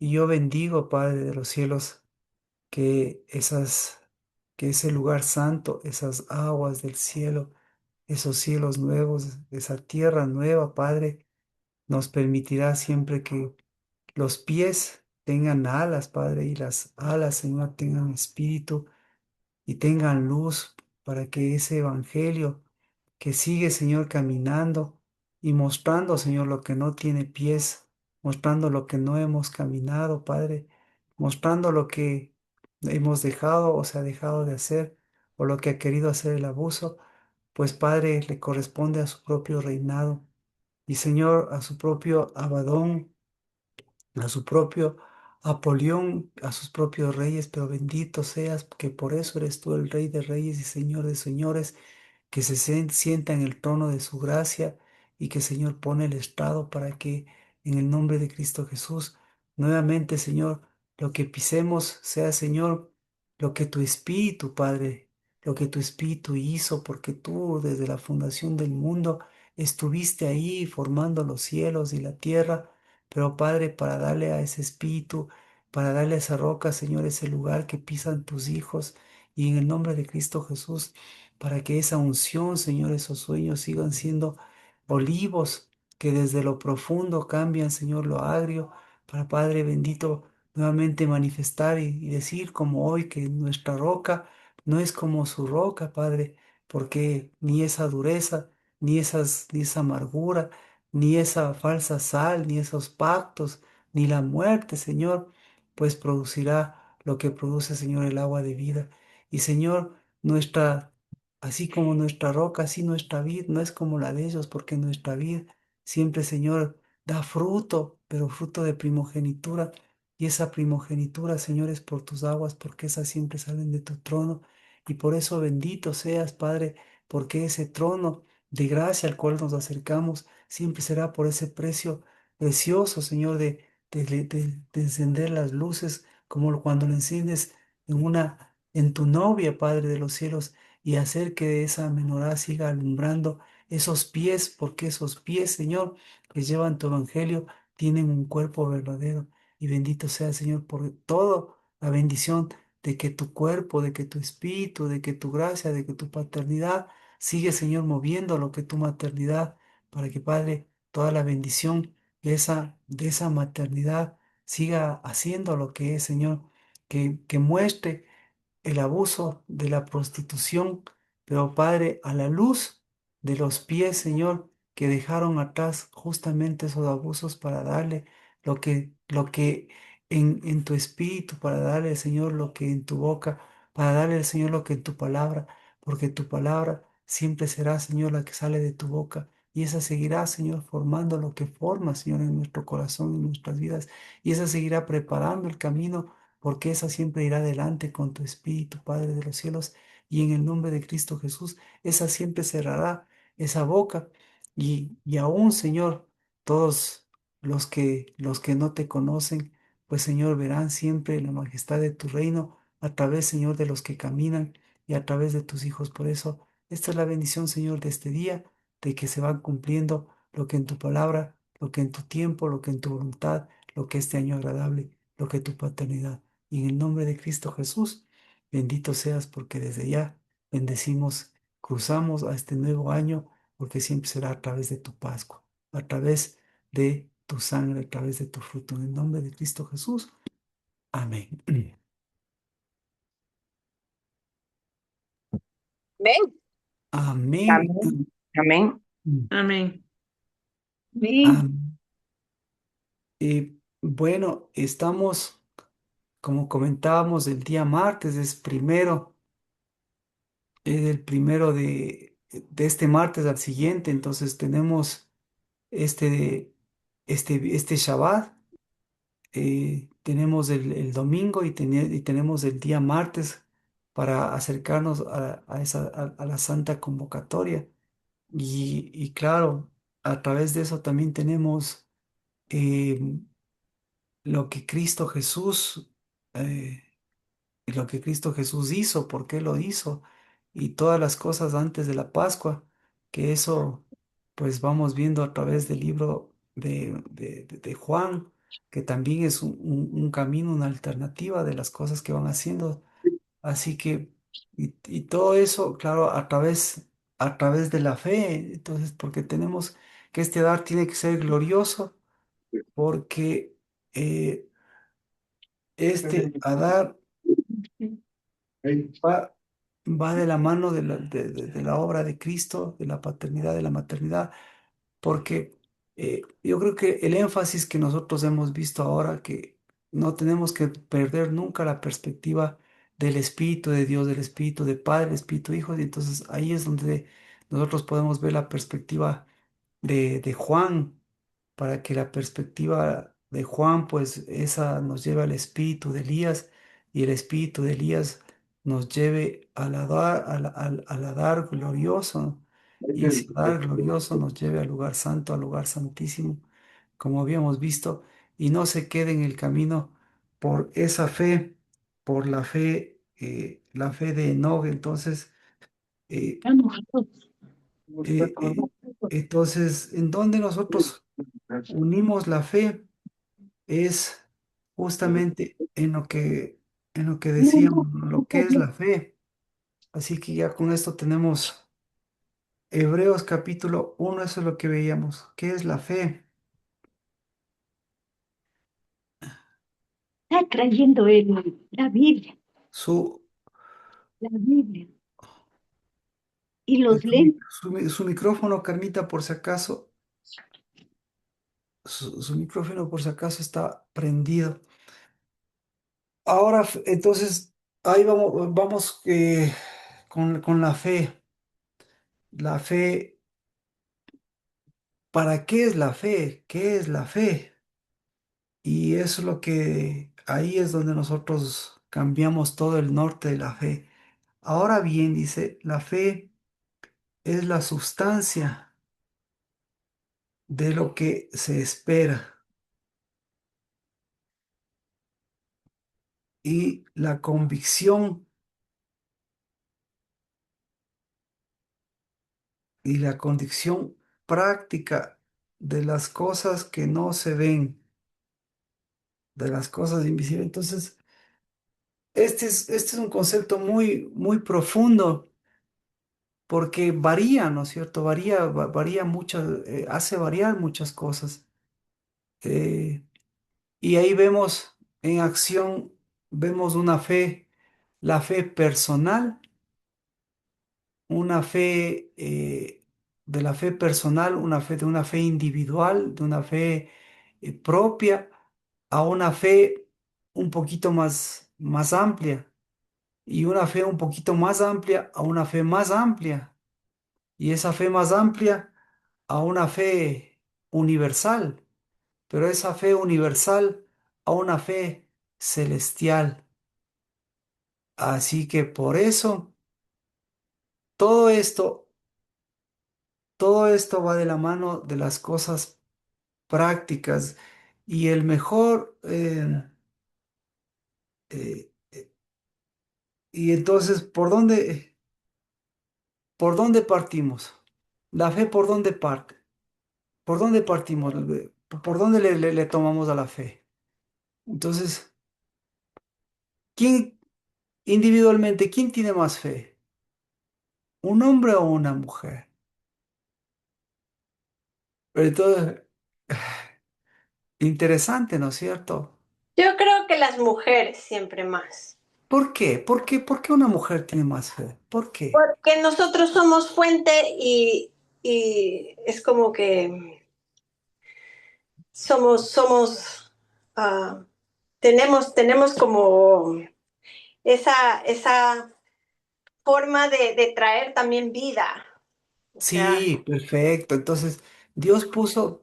Y yo bendigo, Padre de los cielos, que que ese lugar santo, esas aguas del cielo, esos cielos nuevos, esa tierra nueva, Padre, nos permitirá siempre que los pies tengan alas, Padre, y las alas, Señor, tengan espíritu y tengan luz para que ese evangelio que sigue, Señor, caminando y mostrando, Señor, lo que no tiene pies, mostrando lo que no hemos caminado, Padre, mostrando lo que hemos dejado o se ha dejado de hacer o lo que ha querido hacer el abuso, pues, Padre, le corresponde a su propio reinado y, Señor, a su propio Abadón, a su propio Apolión, a sus propios reyes, pero bendito seas, que por eso eres tú el Rey de reyes y Señor de señores, que sienta en el trono de su gracia y que, Señor, pone el estrado para que en el nombre de Cristo Jesús, nuevamente, Señor, lo que pisemos sea, Señor, lo que tu Espíritu, Padre, lo que tu Espíritu hizo, porque tú desde la fundación del mundo estuviste ahí formando los cielos y la tierra, pero Padre, para darle a ese Espíritu, para darle a esa roca, Señor, ese lugar que pisan tus hijos, y en el nombre de Cristo Jesús, para que esa unción, Señor, esos sueños sigan siendo olivos que desde lo profundo cambian, Señor, lo agrio, para Padre bendito nuevamente manifestar y decir como hoy que nuestra roca no es como su roca, Padre, porque ni esa dureza, ni esa amargura, ni esa falsa sal, ni esos pactos, ni la muerte, Señor, pues producirá lo que produce, Señor, el agua de vida. Y Señor, nuestra así como nuestra roca, así nuestra vid no es como la de ellos, porque nuestra vid siempre, Señor, da fruto, pero fruto de primogenitura. Y esa primogenitura, Señor, es por tus aguas, porque esas siempre salen de tu trono. Y por eso bendito seas, Padre, porque ese trono de gracia al cual nos acercamos siempre será por ese precio precioso, Señor, de encender las luces, como cuando lo enciendes en tu novia, Padre de los cielos, y hacer que esa menorá siga alumbrando esos pies, porque esos pies, Señor, que llevan tu evangelio, tienen un cuerpo verdadero. Y bendito sea, Señor, por toda la bendición de que tu cuerpo, de que tu espíritu, de que tu gracia, de que tu paternidad sigue, Señor, moviendo lo que tu maternidad, para que, Padre, toda la bendición de esa maternidad siga haciendo lo que es, Señor, que muestre el abuso de la prostitución, pero Padre, a la luz de los pies, Señor, que dejaron atrás justamente esos abusos para darle lo que en tu espíritu, para darle, Señor, lo que en tu boca, para darle, Señor, lo que en tu palabra, porque tu palabra siempre será, Señor, la que sale de tu boca. Y esa seguirá, Señor, formando lo que forma, Señor, en nuestro corazón, en nuestras vidas. Y esa seguirá preparando el camino porque esa siempre irá adelante con tu Espíritu, Padre de los cielos, y en el nombre de Cristo Jesús, esa siempre cerrará esa boca. Y aún, Señor, todos los que no te conocen, pues, Señor, verán siempre la majestad de tu reino a través, Señor, de los que caminan y a través de tus hijos. Por eso, esta es la bendición, Señor, de este día, de que se van cumpliendo lo que en tu palabra, lo que en tu tiempo, lo que en tu voluntad, lo que este año agradable, lo que tu paternidad. Y en el nombre de Cristo Jesús, bendito seas porque desde ya bendecimos, cruzamos a este nuevo año, porque siempre será a través de tu Pascua, a través de tu sangre, a través de tu fruto. En el nombre de Cristo Jesús. Amén. Amén. Amén. Amén. Amén. Amén. Amén. Bueno, estamos, como comentábamos, el día martes, es primero, es el primero de este martes al siguiente, entonces tenemos este, este Shabbat, tenemos el domingo y tenemos el día martes para acercarnos a la santa convocatoria. Y claro, a través de eso también tenemos eh, lo que Cristo Jesús, eh, lo que Cristo Jesús hizo, por qué lo hizo, y todas las cosas antes de la Pascua, que eso pues vamos viendo a través del libro de Juan. que también es un camino, una alternativa de las cosas que van haciendo. Así que, y todo eso, claro, a través de la fe. Entonces, porque tenemos que este dar tiene que ser glorioso, porque eh, este Adar va, va de la mano de la obra de Cristo, de la paternidad, de la maternidad, porque yo creo que el énfasis que nosotros hemos visto ahora, que no tenemos que perder nunca la perspectiva del Espíritu de Dios, del Espíritu de Padre, Espíritu Hijo, y entonces ahí es donde nosotros podemos ver la perspectiva de Juan, para que la perspectiva de Juan, pues esa nos lleve al espíritu de Elías y el espíritu de Elías nos lleve al Adar glorioso, y ese Adar glorioso nos lleve al lugar santo, al lugar santísimo, como habíamos visto, y no se quede en el camino por esa fe, por la fe de Enoch. Entonces, eh, eh, eh, entonces, ¿en dónde nosotros unimos la fe? Es justamente en lo que decíamos, ¿no? Lo que es la fe. Así que ya con esto tenemos Hebreos capítulo 1, eso es lo que veíamos. ¿Qué es la fe? Está trayendo Su, la Biblia y los lentes. su micrófono, Carmita, por si acaso, su micrófono por si acaso está prendido. Ahora, entonces, ahí vamos con la fe. La fe, ¿para qué es la fe? ¿Qué es la fe? Y eso es lo que ahí es donde nosotros cambiamos todo el norte de la fe. Ahora bien, dice, la fe es la sustancia de lo que se espera, y la convicción práctica de las cosas que no se ven, de las cosas invisibles. Entonces, este es un concepto muy, muy profundo, porque varía, ¿no es cierto? Varía muchas, hace variar muchas cosas. Eh, y ahí vemos en acción, vemos una fe, la fe personal, una fe de la fe personal, una fe de una fe individual, de una fe propia, a una fe un poquito más amplia, y una fe un poquito más amplia a una fe más amplia, y esa fe más amplia a una fe universal, pero esa fe universal a una fe celestial. Así que por eso todo esto, todo esto va de la mano de las cosas prácticas, y el mejor, y entonces, por dónde partimos? La fe, ¿por dónde parte? ¿Por dónde partimos? ¿Por dónde le tomamos a la fe? Entonces, ¿quién individualmente, quién tiene más fe? ¿Un hombre o una mujer? Pero entonces, interesante, ¿no es cierto? Yo creo que las mujeres siempre más, ¿Por qué? ¿Por qué una mujer tiene más fe? ¿Por qué? porque nosotros somos fuente y es como que somos, ah, tenemos como esa forma de traer también vida. O sea, Sí, perfecto. Entonces, Dios puso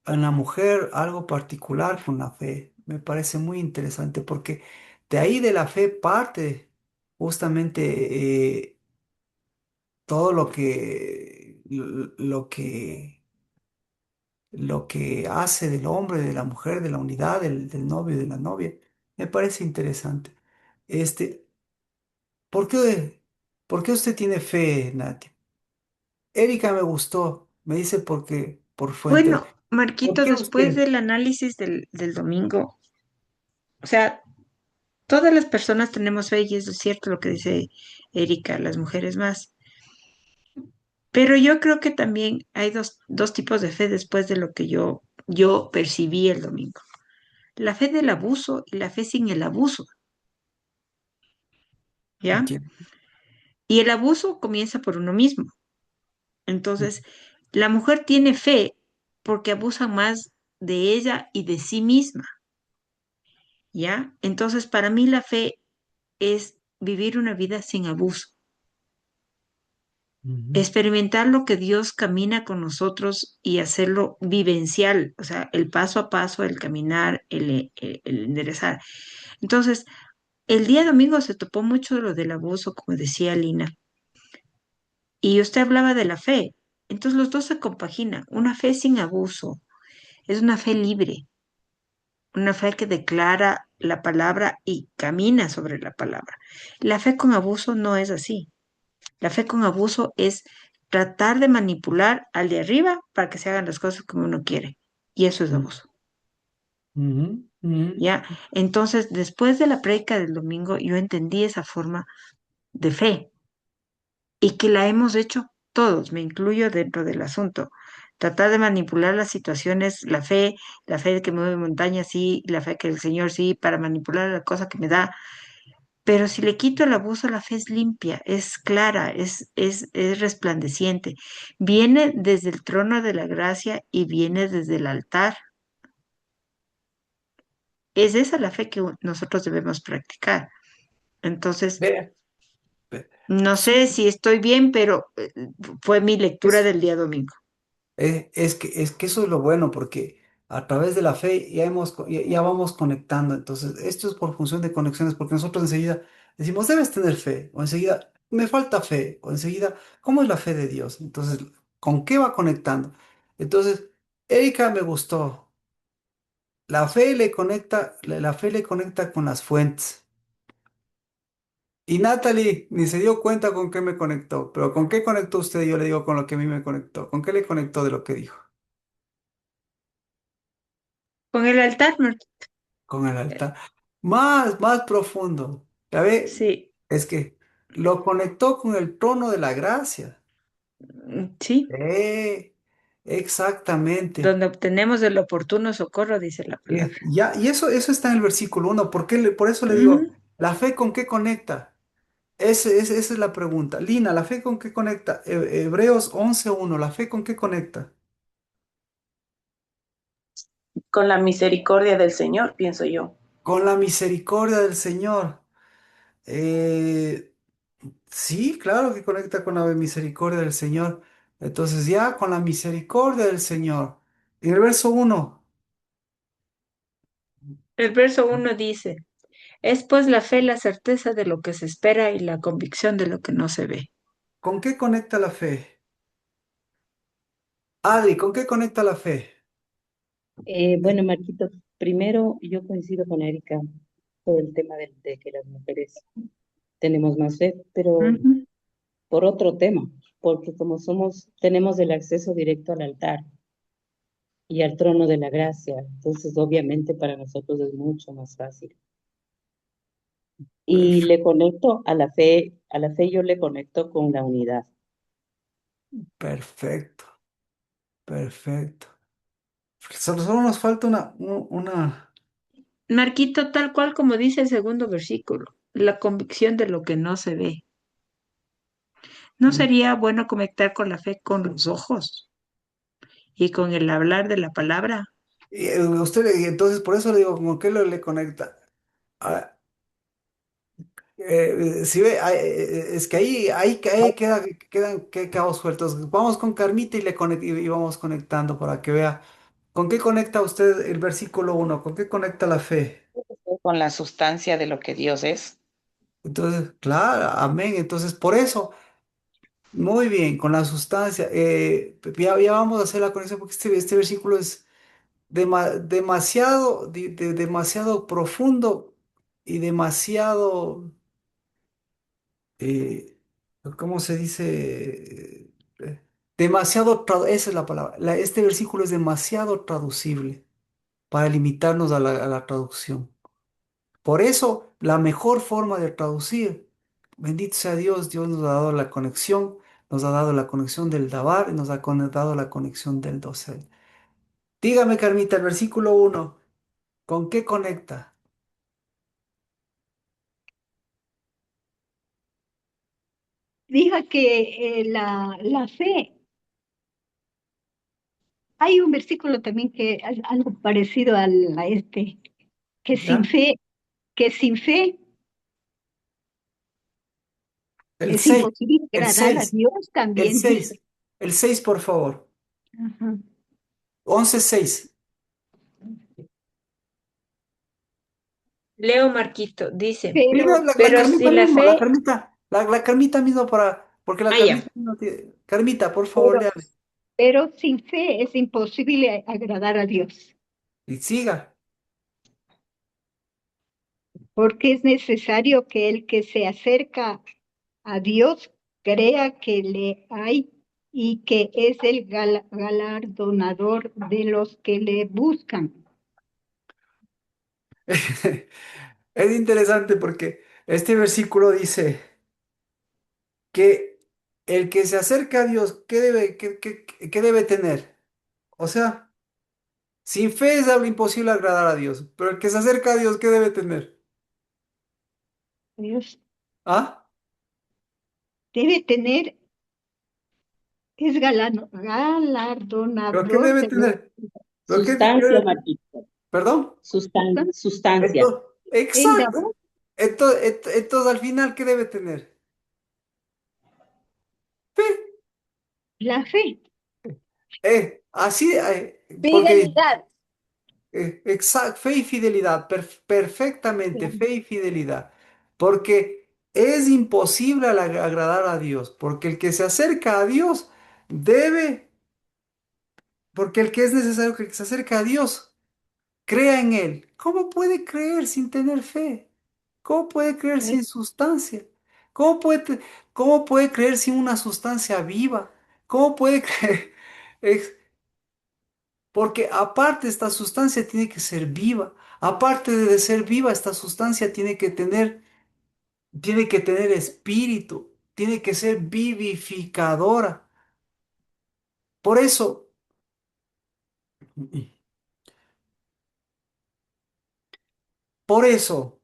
en la mujer algo particular con la fe. Me parece muy interesante, porque de ahí de la fe parte justamente todo lo que hace del hombre, de la mujer, de la unidad, del novio y de la novia. Me parece interesante. Este, ¿por qué, por qué usted tiene fe, Nati? Erika me gustó, me dice porque por bueno, fuente. ¿Por Marquito, qué después usted? del análisis del domingo, o sea, todas las personas tenemos fe y eso es cierto lo que dice Erika, las mujeres más. Pero yo creo que también hay dos tipos de fe después de lo que yo percibí el domingo. La fe del abuso y la fe sin el abuso, ¿ya? Entiendo. Y el abuso comienza por uno mismo. Entonces, la mujer tiene fe porque abusa más de ella y de sí misma, ¿ya? Entonces, para mí la fe es vivir una vida sin abuso, Ujú, experimentar lo que Dios camina con nosotros y hacerlo vivencial, o sea, el paso a paso, el caminar, el enderezar. Entonces, el día domingo se topó mucho de lo del abuso, como decía Lina, y usted hablaba de la fe. Entonces, los dos se compaginan. Una fe sin abuso es una fe libre, una fe que declara la palabra y camina sobre la palabra. La fe con abuso no es así. La fe con abuso es tratar de manipular al de arriba para que se hagan las cosas como uno quiere. Y eso es ujú, abuso. ujú, ¿Ya? Entonces, después de la prédica del domingo, yo entendí esa forma de fe y que la hemos hecho todos, me incluyo dentro del asunto. Tratar de manipular las situaciones, la fe de que mueve montañas, sí, la fe que el Señor sí, para manipular la cosa que me da. Pero si le quito el abuso, la fe es limpia, es clara, es resplandeciente. Viene desde el trono de la gracia y viene desde el altar. Es esa la fe que nosotros debemos practicar. Entonces, Vea, ve- no sí, sé si estoy bien, pero fue mi lectura es, del día domingo. es que eso es lo bueno, porque a través de la fe ya vamos conectando. Entonces, esto es por función de conexiones, porque nosotros enseguida decimos, debes tener fe, o enseguida, me falta fe, o enseguida, ¿cómo es la fe de Dios? Entonces, ¿con qué va conectando? Entonces, Erika me gustó. La fe le conecta con las fuentes. Y Natalie ni se dio cuenta con qué me conectó, pero ¿con qué conectó usted? Yo le digo con lo que a mí me conectó. ¿Con qué le conectó de lo que dijo? Con el altar, Con el altar. Más profundo. Ya ve, sí, es que lo conectó con el trono de la gracia. sí, Eh, exactamente. donde obtenemos el oportuno socorro, dice la palabra. Ya, y eso está en el versículo 1. Por eso le digo, Ujú. ¿la fe con qué conecta? Esa es la pregunta. Lina, ¿la fe con qué conecta? Hebreos 11:1, ¿la fe con qué conecta? Con la misericordia del Señor, pienso yo. Con la misericordia del Señor. Eh, sí, claro que conecta con la misericordia del Señor. Entonces ya con la misericordia del Señor. En el verso 1, El verso 1 dice, es pues la fe la certeza de lo que se espera y la convicción de lo que no se ve. ¿con qué conecta la fe? Adri, ¿con qué conecta la fe? Bueno, Marquito, primero yo coincido con Erika por el tema de que las mujeres tenemos más fe, pero Ujú. por otro tema, porque como somos, tenemos el acceso directo al altar y al trono de la gracia, entonces obviamente para nosotros es mucho más fácil. Y Perf- le conecto a la fe yo le conecto con la unidad. Perfecto, perfecto. Solo nos falta una. Marquito, tal cual como dice el segundo versículo, la convicción de lo que no se ve. ¿No sería bueno conectar con la fe con los ojos y con el hablar de la palabra? Y entonces por eso le digo, ¿con qué le conecta? Ah, si ve, es que ahí quedan cabos sueltos. Vamos con Carmita y vamos conectando para que vea. ¿Con qué conecta usted el versículo 1? ¿Con qué conecta la fe? Con la sustancia de lo que Dios es. Entonces, claro, amén. Entonces, por eso, muy bien, con la sustancia. Ya vamos a hacer la conexión porque este versículo es demasiado profundo y demasiado. eh, ¿Cómo se dice? esa es la palabra. Este versículo es demasiado traducible para limitarnos a la traducción. Por eso, la mejor forma de traducir, bendito sea Dios, Dios nos ha dado la conexión, nos ha dado la conexión del Dabar y nos ha dado la conexión del dosel. Dígame, Carmita, el versículo 1, ¿con qué conecta? Diga que la fe, hay un versículo también que es algo parecido a este, que sin ¿Ya? fe, que sin fe El es 6, imposible el agradar a 6, Dios el también, dice. 6, el 6, por favor. Ajá. 11:6. Leo Marquito, dice, Mira, Pero, la pero Carmita si la mismo, la fe, Carmita, la Carmita mismo porque la ah, ya, Carmita no tiene. Carmita, por favor, pero, léale. pero sin fe es imposible agradar a Dios, Y siga. porque es necesario que el que se acerca a Dios crea que le hay y que es el galardonador de los que le buscan. Es interesante porque este versículo dice que el que se acerca a Dios, ¿qué debe tener? O sea, sin fe es algo imposible agradar a Dios, pero el que se acerca a Dios, ¿qué debe tener? Dios ¿Ah? debe tener, es ¿Pero qué galardonador debe de los tener? ¿Pero qué Sustancia, debe tener? Marquito. ¿Perdón? Sustancia. el Exacto. dador, Entonces, al final, ¿qué debe tener? Fe. la fe. Así, porque Fidelidad. fe y fidelidad, perfectamente, fe y fidelidad, porque es imposible agradar a Dios, porque el que se acerca a Dios debe, porque el que es necesario que se acerca a Dios crea en Él. ¿Cómo puede creer sin tener fe? ¿Cómo puede creer sin sustancia? ¿Cómo puede, te- ¿Cómo puede creer sin una sustancia viva? ¿Cómo puede creer? Porque aparte esta sustancia tiene que ser viva. Aparte de ser viva, esta sustancia tiene que tener espíritu, tiene que ser vivificadora. Por eso, por eso,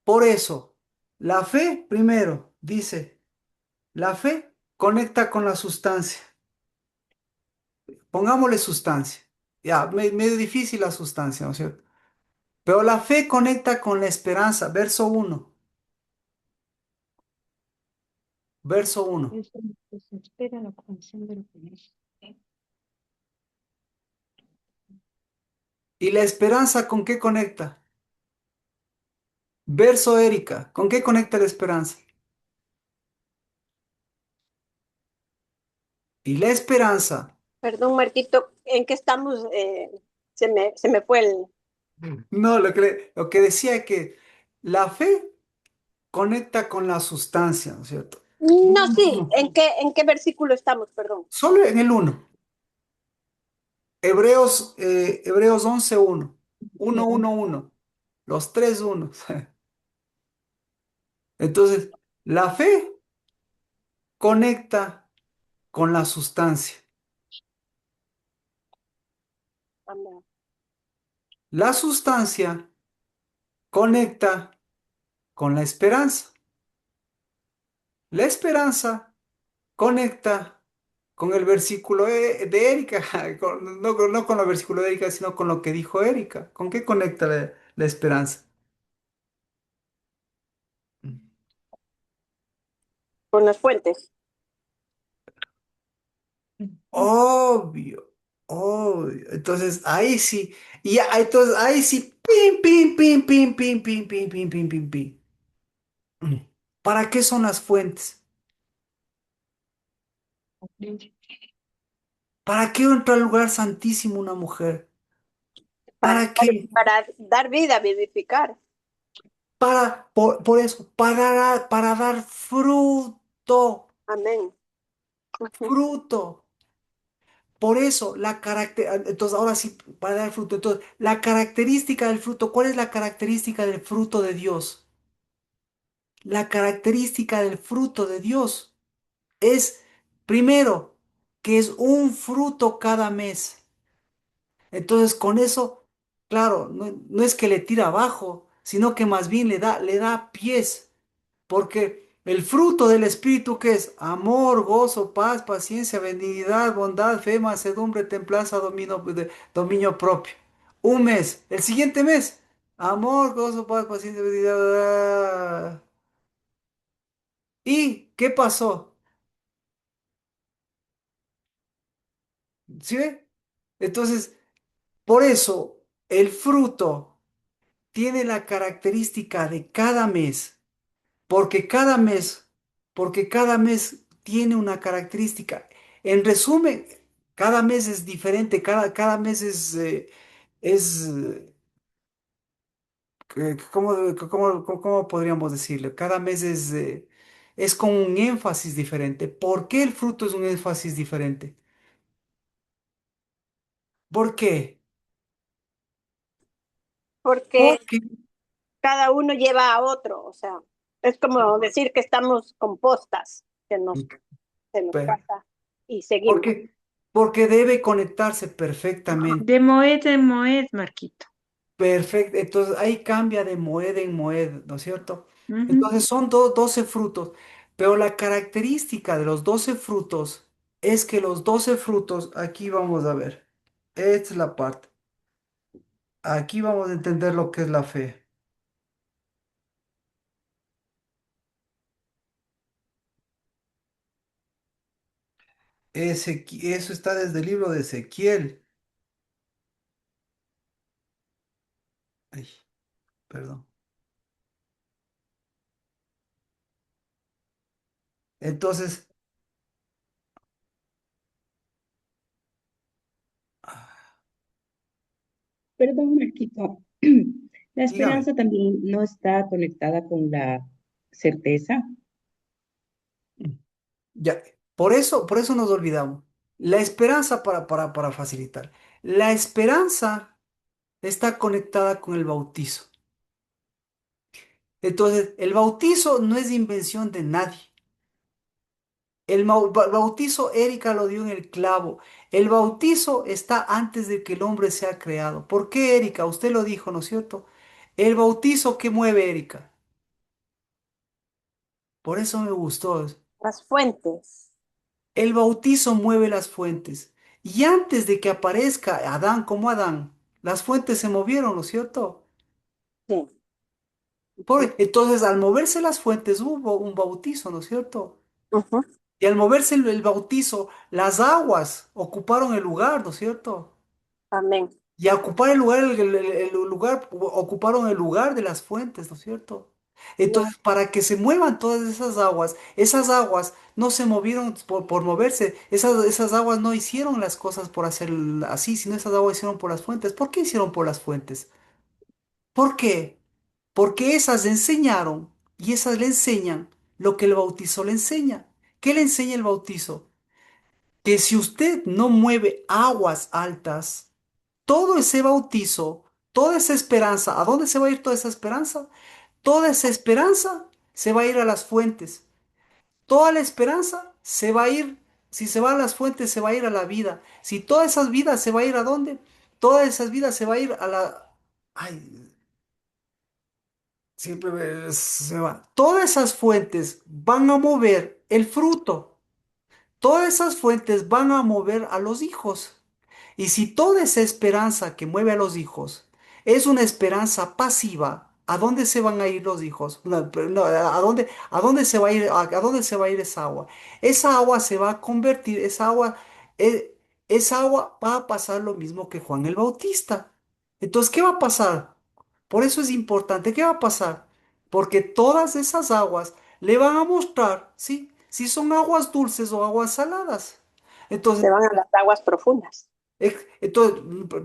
por eso, la fe, primero, dice, la fe conecta con la sustancia. Pongámosle sustancia. Ya, medio difícil la sustancia, ¿no es cierto? Pero la fe conecta con la esperanza. Verso 1. Es el que se espera la canción del Señor. ¿Y la esperanza con qué conecta? Verso Erika, ¿con qué conecta la esperanza? Y la esperanza, Perdón, Marquito, ¿en qué estamos? Se me fue el... no, lo que decía es que la fe conecta con la sustancia, ¿no es cierto? No, sí, No. ¿en qué versículo estamos? Perdón. Solo en el 1. Hebreos 11:1. 1:1:1. Los tres unos. Entonces, la fe conecta con la sustancia. Amén. La sustancia conecta con la esperanza. La esperanza conecta con el versículo de Erika, no con el versículo de Erika, sino con lo que dijo Erika. ¿Con qué conecta la esperanza? Con las fuentes. Obvio, obvio. Entonces ahí sí, entonces ahí sí, pim, pim, pim, pim, pim, pim, pim, pim, pim, pim, pim. ¿Para qué son las fuentes? ¿Para qué entra al lugar santísimo una mujer? Para, ¿Para qué? para dar vida, vivificar. por eso, para dar fruto, Amén. Ujú. fruto. Por eso, entonces ahora sí, para dar fruto. Entonces, la característica del fruto, ¿cuál es la característica del fruto de Dios? La característica del fruto de Dios es, primero, que es un fruto cada mes. Entonces, con eso, claro, no es que le tira abajo, sino que más bien le da pies. Porque el fruto del Espíritu, que es amor, gozo, paz, paciencia, benignidad, bondad, fe, mansedumbre, templanza, dominio propio. Un mes. El siguiente mes, amor, gozo, paz, paciencia, benignidad. ¿Y qué pasó? ¿Sí ve? Entonces, por eso, el fruto tiene la característica de cada mes. Porque cada mes, porque cada mes tiene una característica. En resumen, cada mes es diferente, cada mes es, ¿cómo podríamos decirlo? Cada mes es con un énfasis diferente. ¿Por qué el fruto es un énfasis diferente? ¿Por qué? Porque Porque, cada uno lleva a otro, o sea, es como decir que estamos compostas, se nos pasa y seguimos. porque, porque debe conectarse perfectamente. De Moed, Marquito. Perfecto, entonces ahí cambia de moed en moed, ¿no es cierto? Ujú. Entonces son 12 frutos, pero la característica de los 12 frutos es que los 12 frutos, aquí vamos a ver, esta es la parte, aquí vamos a entender lo que es la fe. Eso está desde el libro de Ezequiel. Ay, perdón. Entonces, ah, Perdón, Marquito. La dígame, esperanza también no está conectada con la certeza. ya, por eso nos olvidamos. La esperanza para facilitar. La esperanza está conectada con el bautizo. Entonces, el bautizo no es invención de nadie. Bautizo, Erika lo dio en el clavo. El bautizo está antes de que el hombre sea creado. ¿Por qué, Erika? Usted lo dijo, ¿no es cierto? El bautizo, ¿qué mueve, Erika? Por eso me gustó. Las fuentes, El bautizo mueve las fuentes. Y antes de que aparezca Adán como Adán, las fuentes se movieron, ¿no es cierto? sí. Ujú, Entonces, al moverse las fuentes hubo un bautizo, ¿no es cierto? ujú. Y al moverse el bautizo, las aguas ocuparon el lugar, ¿no es cierto? Amén. Y a ocupar el lugar, el lugar, ocuparon el lugar de las fuentes, ¿no es cierto? No, Entonces, para que se muevan todas esas aguas no se movieron por moverse, esas aguas no hicieron las cosas por hacer así, sino esas aguas hicieron por las fuentes. ¿Por qué hicieron por las fuentes? ¿Por qué? Porque esas le enseñaron y esas le enseñan lo que el bautizo le enseña. ¿Qué le enseña el bautizo? Que si usted no mueve aguas altas, todo ese bautizo, toda esa esperanza, ¿a dónde se va a ir toda esa esperanza? Toda esa esperanza se va a ir a las fuentes. Toda la esperanza se va a ir, si se va a las fuentes, se va a ir a la vida. Si todas esas vidas se va a ir a dónde? Todas esas vidas se va a ir a la... Ay, se va. Todas esas fuentes van a mover el fruto. Todas esas fuentes van a mover a los hijos. Y si toda esa esperanza que mueve a los hijos es una esperanza pasiva, ¿a dónde se van a ir los hijos? No, no, a dónde se va a ir, a dónde se va a ir esa agua? Esa agua se va a convertir, eh, esa agua va a pasar lo mismo que Juan el Bautista. Entonces, ¿qué va a pasar? Por eso es importante, ¿qué va a pasar? Porque todas esas aguas le van a mostrar, ¿sí? Si son aguas dulces o aguas saladas. se Entonces, van a las aguas profundas.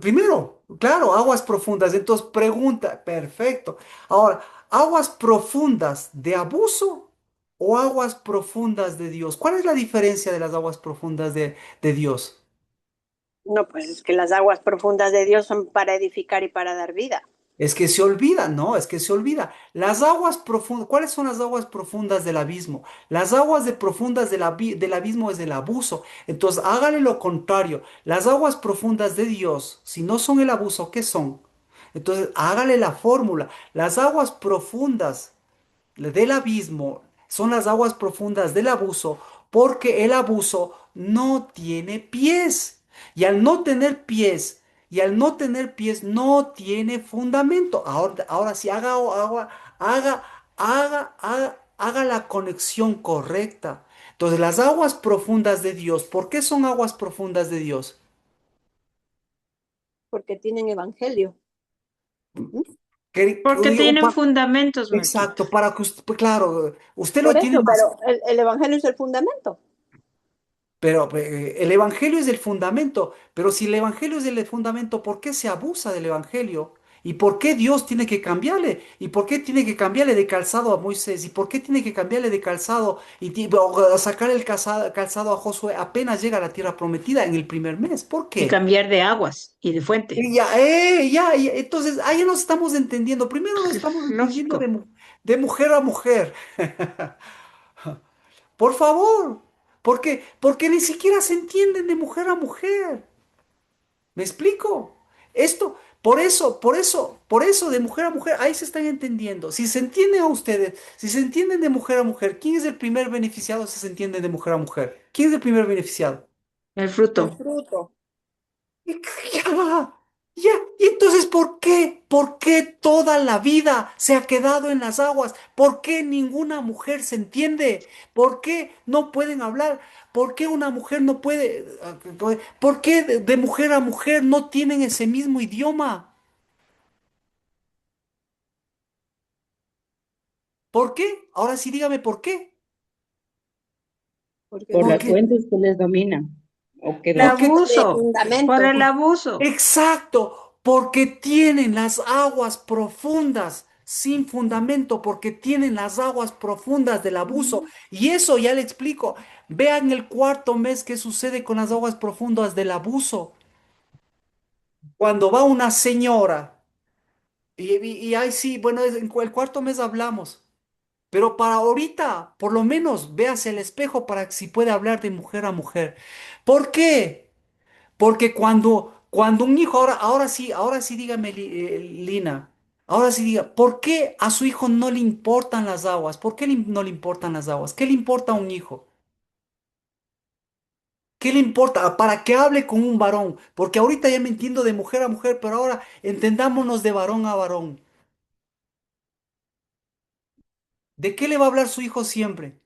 Primero, claro, aguas profundas. Entonces, pregunta, perfecto. Ahora, ¿Aguas profundas de abuso o aguas profundas de Dios? ¿Cuál es la diferencia de las aguas profundas de Dios? No, pues es que las aguas profundas de Dios son para edificar y para dar vida. Es que se olvida, no, es que se olvida. Las aguas profundas, ¿cuáles son las aguas profundas del abismo? Las aguas profundas del abismo es el abuso. Entonces, hágale lo contrario. Las aguas profundas de Dios, si no son el abuso, ¿qué son? Entonces, hágale la fórmula. Las aguas profundas del abismo son las aguas profundas del abuso, porque el abuso no tiene pies. Y al no tener pies, no tiene fundamento. Ahora sí, haga, haga la conexión correcta. Entonces, las aguas profundas de Dios, ¿por qué son aguas profundas de Dios? Porque tienen evangelio. ¿Mm? Porque tienen fundamentos, Marquito. Exacto, para que usted, pues, claro, usted Por lo tiene eso, más. pero el evangelio es el fundamento. Pero el evangelio es el fundamento, pero si el evangelio es el fundamento, ¿por qué se abusa del evangelio? ¿Y por qué Dios tiene que cambiarle? ¿Y por qué tiene que cambiarle de calzado a Moisés? ¿Y por qué tiene que cambiarle de calzado o sacar el calzado a Josué apenas llega a la tierra prometida en el primer mes? ¿Por Y qué? cambiar de aguas y de fuente. Y entonces ahí nos estamos entendiendo. Primero nos estamos entendiendo Lógico. de mujer a mujer. Por favor, porque ni siquiera se entienden de mujer a mujer. ¿Me explico? Esto, por eso de mujer a mujer, ahí se están entendiendo. Si se entienden a ustedes, si se entienden de mujer a mujer, ¿quién es el primer beneficiado si se entiende de mujer a mujer? ¿Quién es el primer beneficiado? El El fruto. fruto. Y ya, ya. Y entonces, ¿por qué? ¿Por qué toda la vida se ha quedado en las aguas? ¿Por qué ninguna mujer se entiende? ¿Por qué no pueden hablar? ¿Por qué una mujer no puede? ¿Por qué de mujer a mujer no tienen ese mismo idioma? ¿Por qué? Ahora sí dígame por qué. Porque Por no las Porque, fuentes que les dominan o que El porque tiene abuso. Por fundamento. el abuso. Exacto, porque tienen las aguas profundas sin fundamento, porque tienen las aguas profundas del abuso. Y eso ya le explico. Vean el cuarto mes qué sucede con las aguas profundas del abuso. Cuando va una señora, y ahí sí, bueno, en el cuarto mes hablamos. Pero para ahorita, por lo menos, véase el espejo para que si puede hablar de mujer a mujer. ¿Por qué? Porque cuando un hijo, ahora sí dígame, Lina, ahora sí diga, ¿por qué a su hijo no le importan las aguas? ¿Por qué no le importan las aguas? ¿Qué le importa a un hijo? ¿Qué le importa? Para que hable con un varón, porque ahorita ya me entiendo de mujer a mujer, pero ahora entendámonos de varón a varón. ¿De qué le va a hablar su hijo siempre?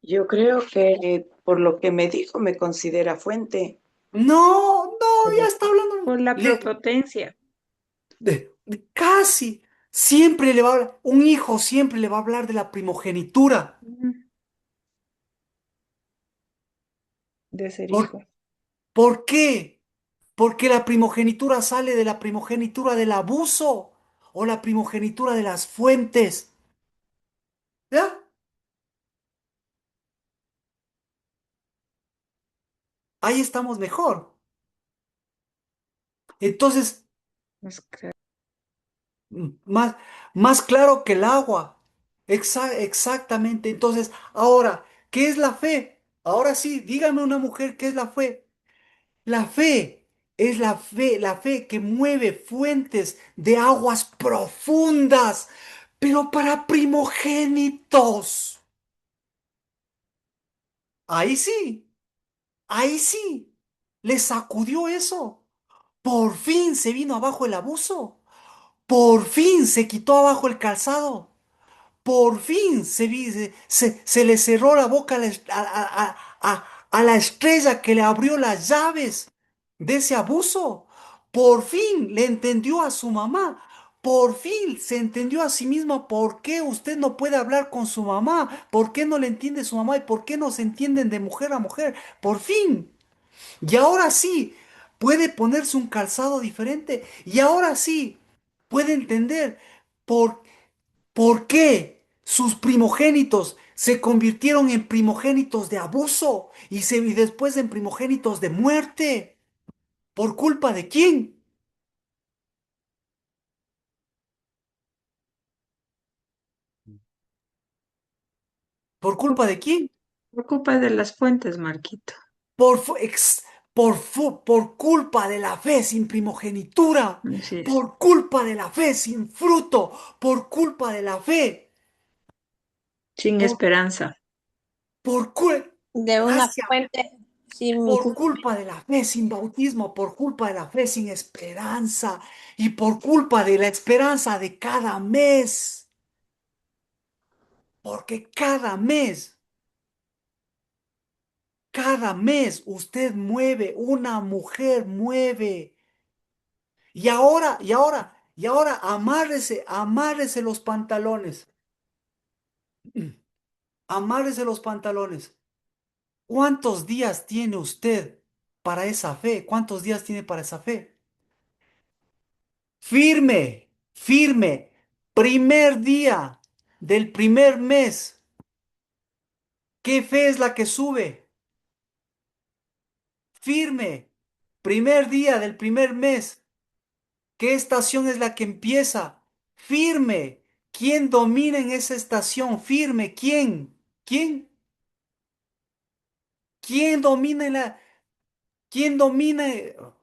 Yo creo que por lo que me dijo me considera fuente. No, no, ya está hablando. Por la prepotencia. Casi. Siempre le va a hablar, un hijo siempre le va a hablar de la primogenitura. Mm, De ser ¿Por, hijo. ¿por qué? Porque la primogenitura sale de la primogenitura del abuso o la primogenitura de las fuentes. ¿Ya? Ahí estamos mejor. Entonces, pues, claro. más, más claro que el agua. Exactamente. Entonces, ahora, ¿qué es la fe? Ahora sí, dígame una mujer, ¿qué es la fe? La fe es la fe que mueve fuentes de aguas profundas, pero para primogénitos. Ahí sí, ahí sí, le sacudió eso. Por fin se vino abajo el abuso. Por fin se quitó abajo el calzado. Por fin se le cerró la boca a la estrella que le abrió las llaves de ese abuso. Por fin le entendió a su mamá. Por fin se entendió a sí misma por qué usted no puede hablar con su mamá, por qué no le entiende su mamá y por qué no se entienden de mujer a mujer. Por fin. Y ahora sí. puede ponerse un calzado diferente y ahora sí puede entender por, por qué sus primogénitos se convirtieron en primogénitos de abuso y después en primogénitos de muerte. ¿Por culpa de quién? ¿Por culpa de quién? Ocupa de las fuentes, Marquito. Por, por culpa de la fe sin primogenitura, Así es. por culpa de la fe sin fruto, por culpa de la fe, Sin por, esperanza. por cul- De una gracias, fuente sin por culpa de la fe sin bautismo, por culpa de la fe sin esperanza y por culpa de la esperanza de porque cada mes usted mueve, una mujer mueve. Y ahora, amárrese los pantalones. Amárrese los pantalones. ¿Cuántos días tiene usted para esa fe? ¿Cuántos días tiene para esa fe? Firme, firme. Primer día del primer mes. ¿Qué fe es la que sube? Firme. Primer día del primer mes. ¿Qué estación es la que empieza? Firme. ¿Quién domina en esa estación? Firme. ¿Quién? ¿Quién? ¿Quién domina en la... ¿Quién domina? La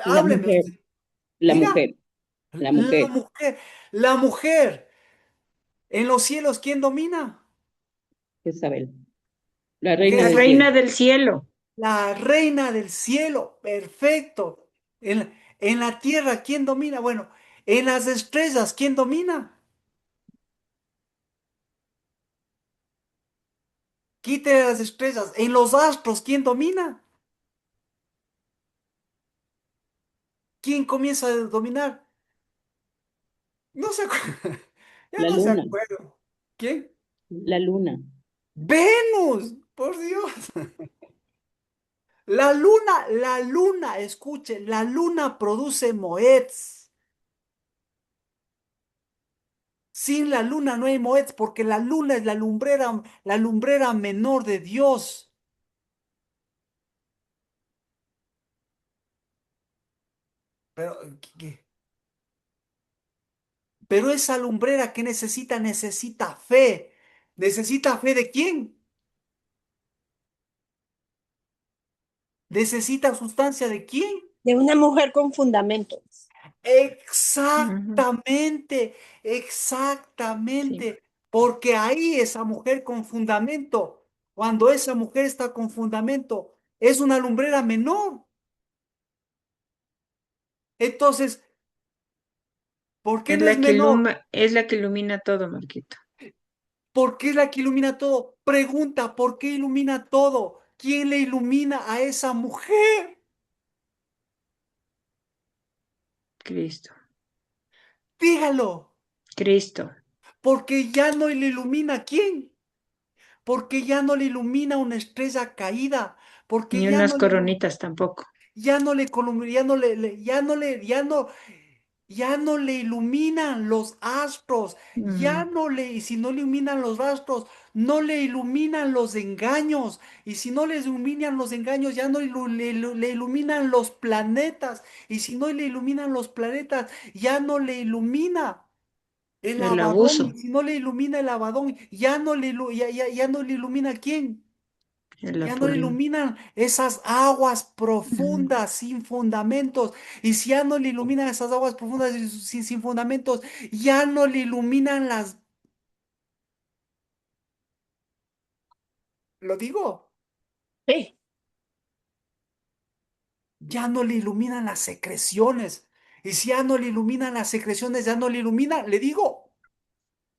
Hábleme mujer, usted. la Diga. mujer, la La mujer, mujer. La mujer. En los cielos, ¿quién domina? Jezabel, la reina La del Jezabel. cielo, reina del cielo. La reina del cielo. Perfecto. En la tierra, ¿quién domina? Bueno, en las estrellas, ¿quién domina? Quite las estrellas. En los astros, ¿quién domina? ¿Quién comienza a dominar? No se acuerda. Ya la no se luna, acuerdo. ¿Quién? la luna, Venus. Por Dios. La luna, escuche, la luna produce moeds. Sin la luna no hay moeds porque la luna es la lumbrera menor de Dios. Pero, pero esa lumbrera que necesita fe. ¿Necesita fe de quién? ¿Necesita sustancia de quién? de una mujer con fundamento. Ujú. Exactamente, Sí. exactamente, porque ahí esa mujer con fundamento, cuando esa mujer está con fundamento, es una lumbrera menor. Entonces, ¿por qué no es menor? Es la que ilumina todo, Marquito. ¿Por qué es la que ilumina todo? Pregunta, ¿por qué ilumina todo? ¿Quién le ilumina a esa mujer? Cristo. Dígalo, Cristo. porque ya no le ilumina quién, porque ya no le ilumina una estrella caída, porque Ni ya unas no le coronitas tampoco. ya no le, ya no le, ya no le iluminan los astros, ya Mm, no le, y si no le iluminan los astros, no le iluminan los engaños, y si no le iluminan los engaños, ya no le iluminan los planetas, y si no le iluminan los planetas, ya no le ilumina el el Abadón, y abuso. si no le ilumina el Abadón, ya no le ilumina quién. El Ya no le Apolim. iluminan esas aguas Mm, profundas sin fundamentos. Y si ya no le iluminan esas aguas profundas sin fundamentos, ya no le iluminan las... ¿Lo digo? Sí, Ya no le iluminan las secreciones. Y si ya no le iluminan las secreciones, ya no le ilumina, le digo,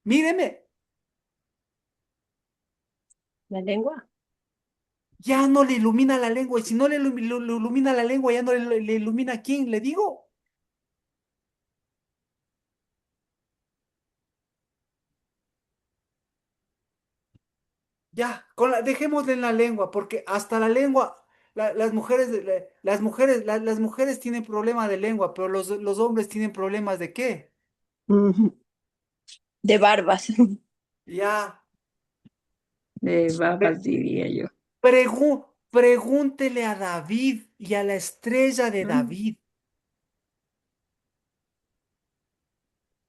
míreme, la lengua. ya no le ilumina la lengua. Y si no le ilumina la lengua, ya no le ilumina a quién, le digo. Ya, dejémosle en la lengua, porque hasta la lengua. las mujeres tienen problema de lengua, pero los hombres tienen problemas ¿de qué? Ujú. De barbas. Ya. De Pre- babas, diría yo. Pregúntele a David y a la estrella de Mm. David.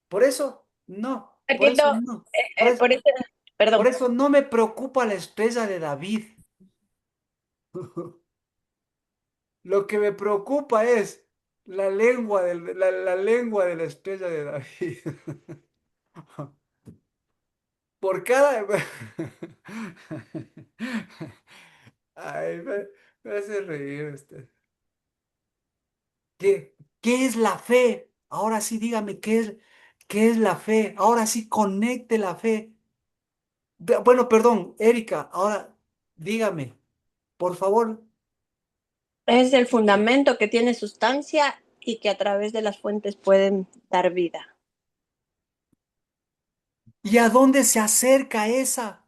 Por eso, no, por Marquito, eso no. Por eso, por eso, por perdón, eso no me preocupa la estrella de David. Lo que me preocupa es la lengua de la estrella de David. Por cada... Ay, me hace reír usted. ¿Qué es la fe? Ahora sí, dígame, qué es la fe? Ahora sí, conecte la fe. Bueno, perdón, Erika, ahora dígame, por favor. es el fundamento que tiene sustancia y que a través de las fuentes pueden dar vida. ¿Y a dónde se acerca esa?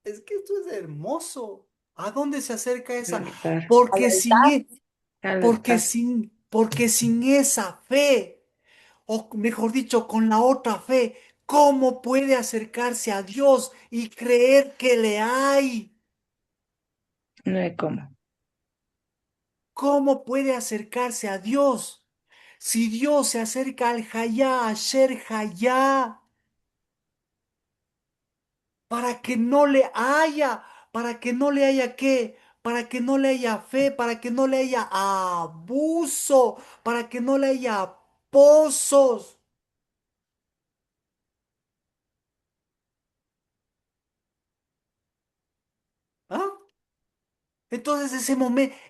Es que esto es hermoso. ¿A dónde se acerca Al esa? altar. Al Porque sin, altar, Al altar. porque sin esa fe, o mejor dicho, con la otra fe, ¿cómo puede acercarse a Dios y creer que le hay? No hay cómo. ¿Cómo puede acercarse a Dios? Si Dios se acerca al Hayá, Asher Hayá, para que no le haya, para que no le haya qué, para que no le haya fe, para que no le haya abuso, para que no le haya pozos. ¿Ah? Entonces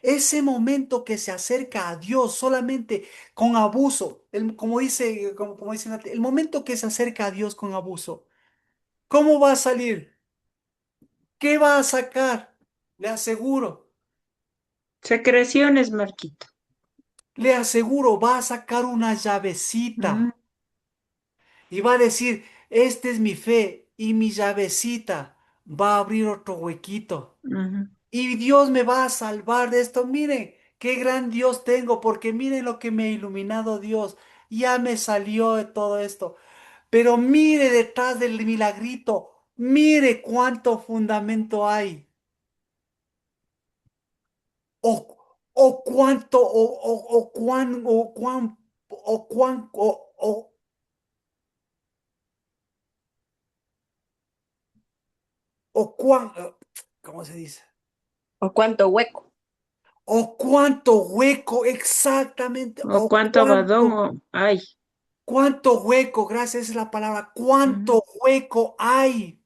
ese momento que se acerca a Dios solamente con abuso, como dice Nati, el momento que se acerca a Dios con abuso, ¿cómo va a salir? ¿Qué va a sacar? Le aseguro, Secreciones, Marquito. le aseguro, va a sacar una Mm, llavecita y va a decir, esta es mi fe y mi llavecita va a abrir otro huequito. ujú. Y Dios me va a salvar de esto. Miren, qué gran Dios tengo, porque miren lo que me ha iluminado Dios. Ya me salió de todo esto. Pero mire detrás del milagrito, mire cuánto fundamento hay. O, o cuánto, o cuán, o cuán, o cuán, o cuán, ¿cómo se dice? o cuánto hueco. O cuánto hueco, exactamente, O cuánto abadón hay. cuánto hueco, gracias, esa es la palabra, Ujú. cuánto hueco hay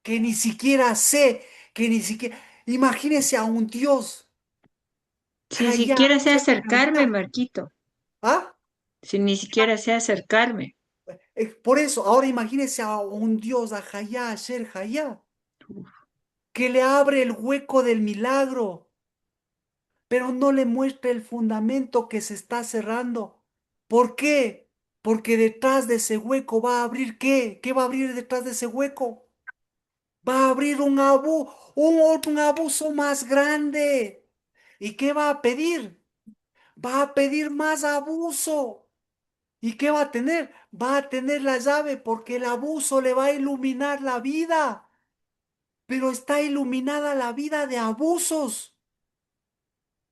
que ni siquiera sé, que ni siquiera, imagínese a un Dios, Si Hayá, siquiera sé acercarme, Hayá, Marquito. ¿ah? Si ni siquiera sé acercarme. Por eso, ahora imagínese a un Dios, a Hayá, a Sher Hayá, que le abre el hueco del milagro, pero no le muestra el fundamento que se está cerrando. ¿Por qué? Porque detrás de ese hueco va a abrir ¿qué? ¿Qué va a abrir detrás de ese hueco? Va a abrir un abuso más grande. ¿Y qué va a pedir? Va a pedir más abuso. ¿Y qué va a tener? Va a tener la llave porque el abuso le va a iluminar la vida. Pero está iluminada la vida de abusos.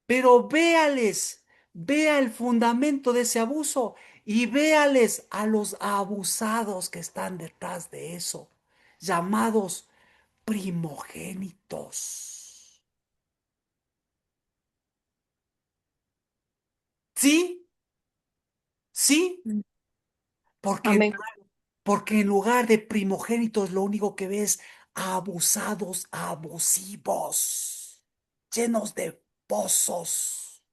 Pero véales, vea el fundamento de ese abuso y véales a los abusados que están detrás de eso, llamados primogénitos. ¿Sí? ¿Sí? Mm. Porque, Amén. porque en lugar de primogénitos lo único que ves abusados, abusivos, llenos de pozos.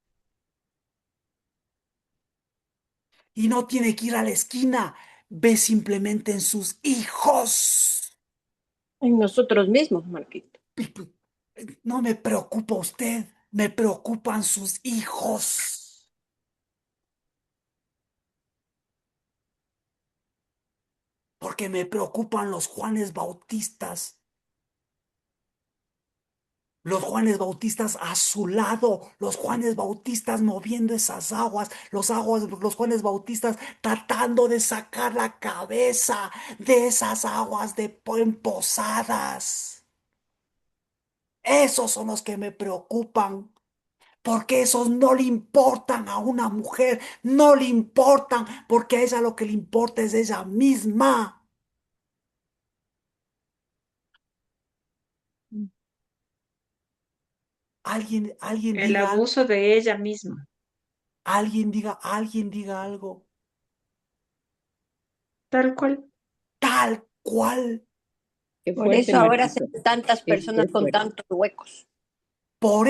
Y no tiene que ir a la esquina, ve simplemente en sus hijos. En nosotros mismos, Marquito. No me preocupa usted, me preocupan sus hijos. Porque me preocupan los Juanes Bautistas, Los Juanes Bautistas a su lado, los Juanes Bautistas moviendo esas aguas, los Juanes Bautistas tratando de sacar la cabeza de esas aguas emposadas. Esos son los que me preocupan, porque esos no le importan a una mujer, no le importan, porque a ella lo que le importa es ella misma. Alguien El diga, abuso de ella misma. alguien diga algo, Tal cual. tal cual. Qué Por fuerte, eso ahora se Marquito. ven tantas Qué, personas qué con fuerte. tantos huecos. Ujú.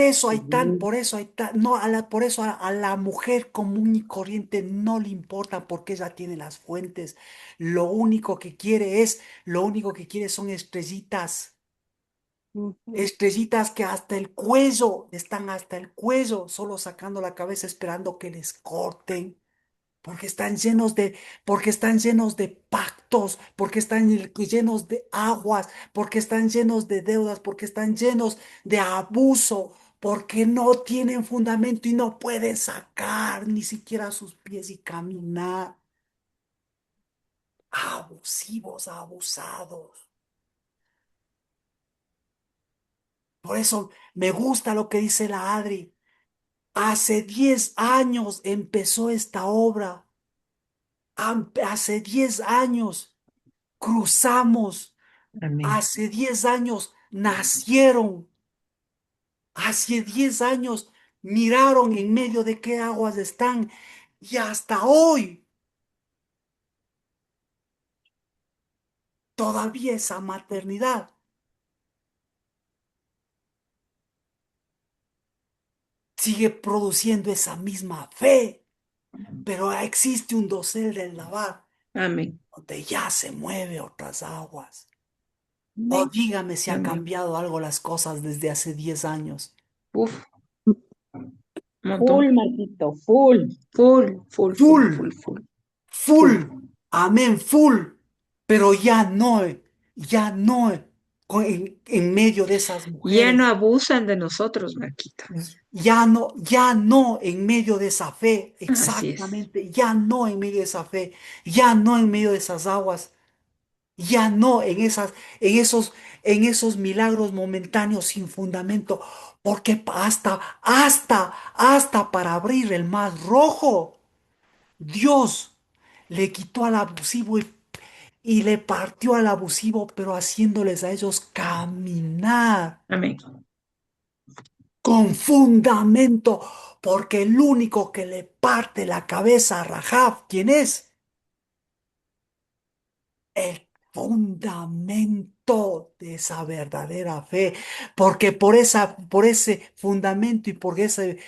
No, por eso a la mujer común y corriente no le importa porque ella tiene las fuentes. Lo único que quiere son estrellitas. Ujú. Estrellitas que hasta el cuello, están hasta el cuello, solo sacando la cabeza esperando que les corten. Porque porque están llenos de pactos, porque están llenos de aguas, porque están llenos de deudas, porque están llenos de abuso, porque no tienen fundamento y no pueden sacar ni siquiera sus pies y caminar. Abusivos, abusados. Por eso me gusta lo que dice la Adri. Hace 10 años empezó esta obra. Hace 10 años cruzamos. Amén. Hace 10 años nacieron. Hace 10 años miraron en medio de qué aguas están. Y hasta hoy todavía esa maternidad sigue produciendo esa misma fe. Pero existe un dosel del lavar Amén. donde ya se mueve otras aguas. O Amén. dígame si ha Amén. cambiado algo las cosas desde hace 10 años. Uf, un Full, montón. Marquito, full. Full, full, full, Full. full, full, Full, full. amén, full, pero ya no en medio de esas Ya no mujeres, abusan de nosotros, Marquita. ya no en medio de esa fe, Así es. exactamente, ya no en medio de esa fe, ya no en medio de esas aguas, ya no en esos milagros momentáneos sin fundamento, porque hasta para abrir el mar rojo, Dios le quitó al abusivo y le partió al abusivo, pero haciéndoles a ellos caminar Amén. con fundamento, porque el único que le parte la cabeza a Rahab, ¿quién es? El fundamento de esa verdadera fe, porque por ese fundamento y por ese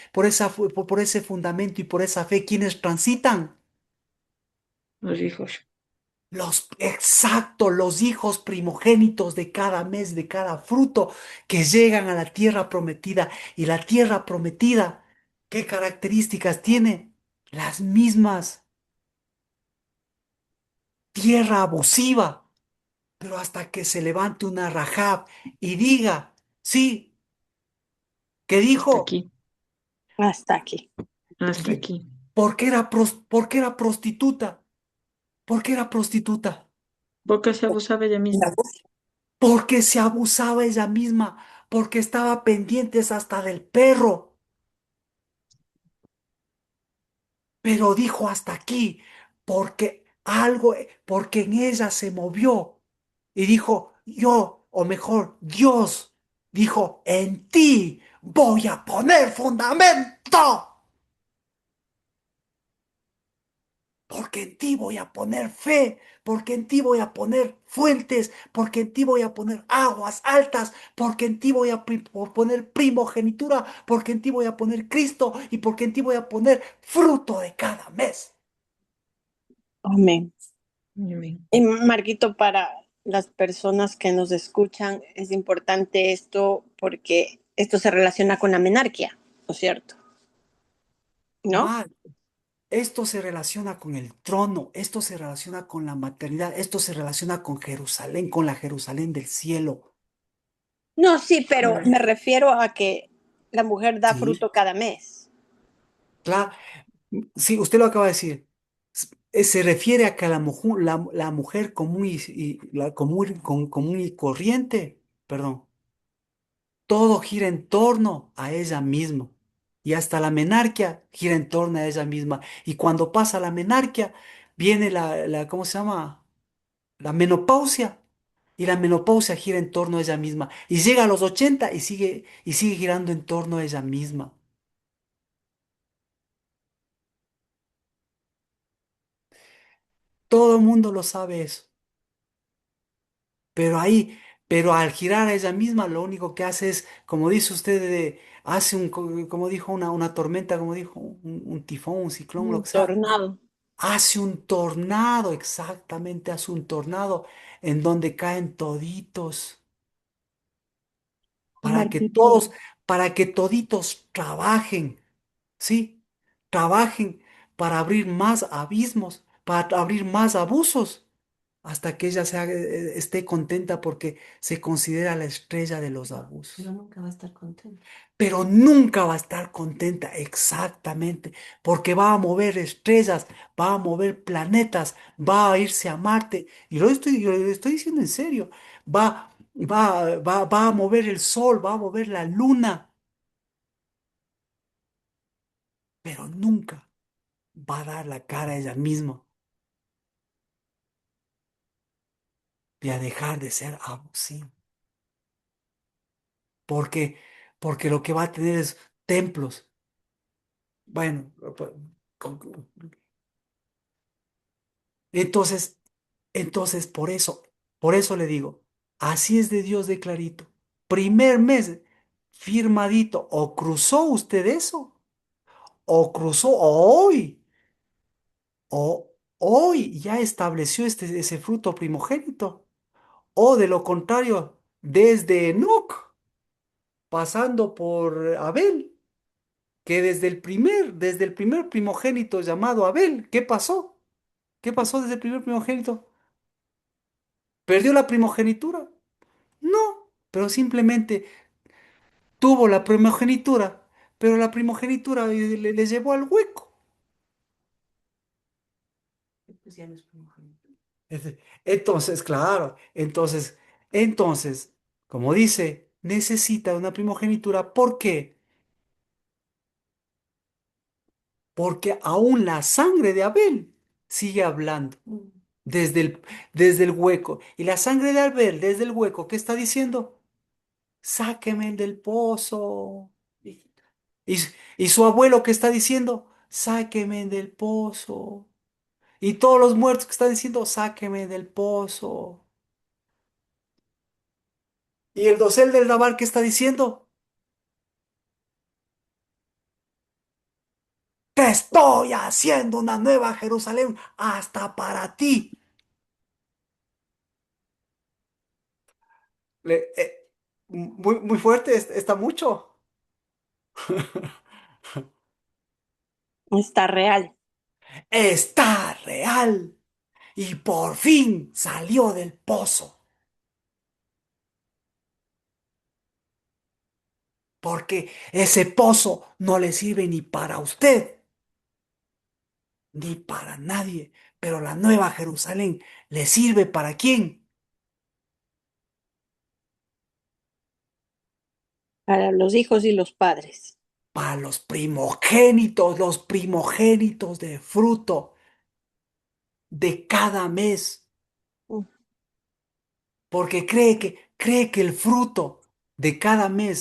fundamento y por esa fe, ¿quiénes transitan? Los hijos. Los hijos primogénitos de cada mes, de cada fruto que llegan a la tierra prometida. Y la tierra prometida, ¿qué características tiene? Las mismas. Tierra abusiva. Pero hasta que se levante una Rahab y diga, sí, ¿qué Hasta dijo? aquí. Hasta aquí. Hasta aquí. ¿Por qué era prostituta? ¿Por qué era prostituta? Porque se abusaba ella misma. Porque se abusaba ella misma, porque estaba pendientes hasta del perro. Pero dijo hasta aquí, porque en ella se movió y dijo, o mejor, Dios dijo, en ti voy a poner fundamento, porque en ti voy a poner fe, porque en ti voy a poner fuentes, porque en ti voy a poner aguas altas, porque en ti voy a poner primogenitura, porque en ti voy a poner Cristo y porque en ti voy a poner fruto de cada mes. Amén. Amén. Y Marquito, para las personas que nos escuchan, es importante esto porque esto se relaciona con la menarquía, ¿no es cierto? ¿No? Ah, esto se relaciona con el trono, esto se relaciona con la maternidad, esto se relaciona con Jerusalén, con la Jerusalén del cielo. No, sí, pero me refiero a que la mujer da Sí, fruto cada mes. claro. Sí, usted lo acaba de decir. Se refiere a que la mujer común la común y corriente, perdón, todo gira en torno a ella misma. Y hasta la menarquia gira en torno a ella misma. Y cuando pasa la menarquia, viene ¿cómo se llama? La menopausia. Y la menopausia gira en torno a ella misma. Y llega a los 80 y sigue girando en torno a ella misma. Todo el mundo lo sabe eso. Pero ahí, pero al girar a ella misma, lo único que hace es, como dice usted, hace como dijo, una tormenta, como dijo, un tifón, un ciclón, lo Un que sea. tornado. Hace un tornado, exactamente, hace un tornado en donde caen toditos, para que Marquito, todos, para que toditos trabajen, ¿sí? Trabajen para abrir más abismos, para abrir más abusos, hasta que ella esté contenta porque se considera la estrella de los abusos. Pero nunca va a estar contenta. Pero nunca va a estar contenta, exactamente, porque va a mover estrellas, va a mover planetas, va a irse a Marte, y lo estoy diciendo en serio, va a mover el sol, va a mover la luna, pero nunca va a dar la cara a ella misma y a dejar de ser abusiva, porque, porque lo que va a tener es templos. Bueno, con- entonces, entonces por eso le digo, así es de Dios de clarito. Primer mes, firmadito, o cruzó usted eso, o cruzó o hoy ya estableció ese fruto primogénito, o de lo contrario, desde Enoc, pasando por Abel, que desde el primer primogénito llamado Abel, ¿qué pasó? ¿Qué pasó desde el primer primogénito? ¿Perdió la primogenitura? No, pero simplemente tuvo la primogenitura, pero la primogenitura le llevó al hueco. Pues ya no es primogenitura. Entonces, claro, entonces, como dice, necesita una primogenitura. ¿Por qué? Porque aún la sangre de Abel sigue hablando desde desde el hueco. Y la sangre de Abel desde el hueco, ¿qué está diciendo? Sáqueme del pozo. Y, y su abuelo que está diciendo, sáqueme del pozo. Y todos los muertos que están diciendo, sáqueme del pozo. Y el dosel del Rabar que está diciendo, te estoy haciendo una nueva Jerusalén hasta para ti. Muy fuerte, está mucho. está real. Está real. Y por fin salió del pozo. Porque ese pozo no le sirve ni para usted ni para nadie. Pero la nueva Jerusalén le sirve para quién? Para los hijos y los padres. Para los primogénitos de fruto de cada mes. Mm. Porque cree que el fruto de cada mes,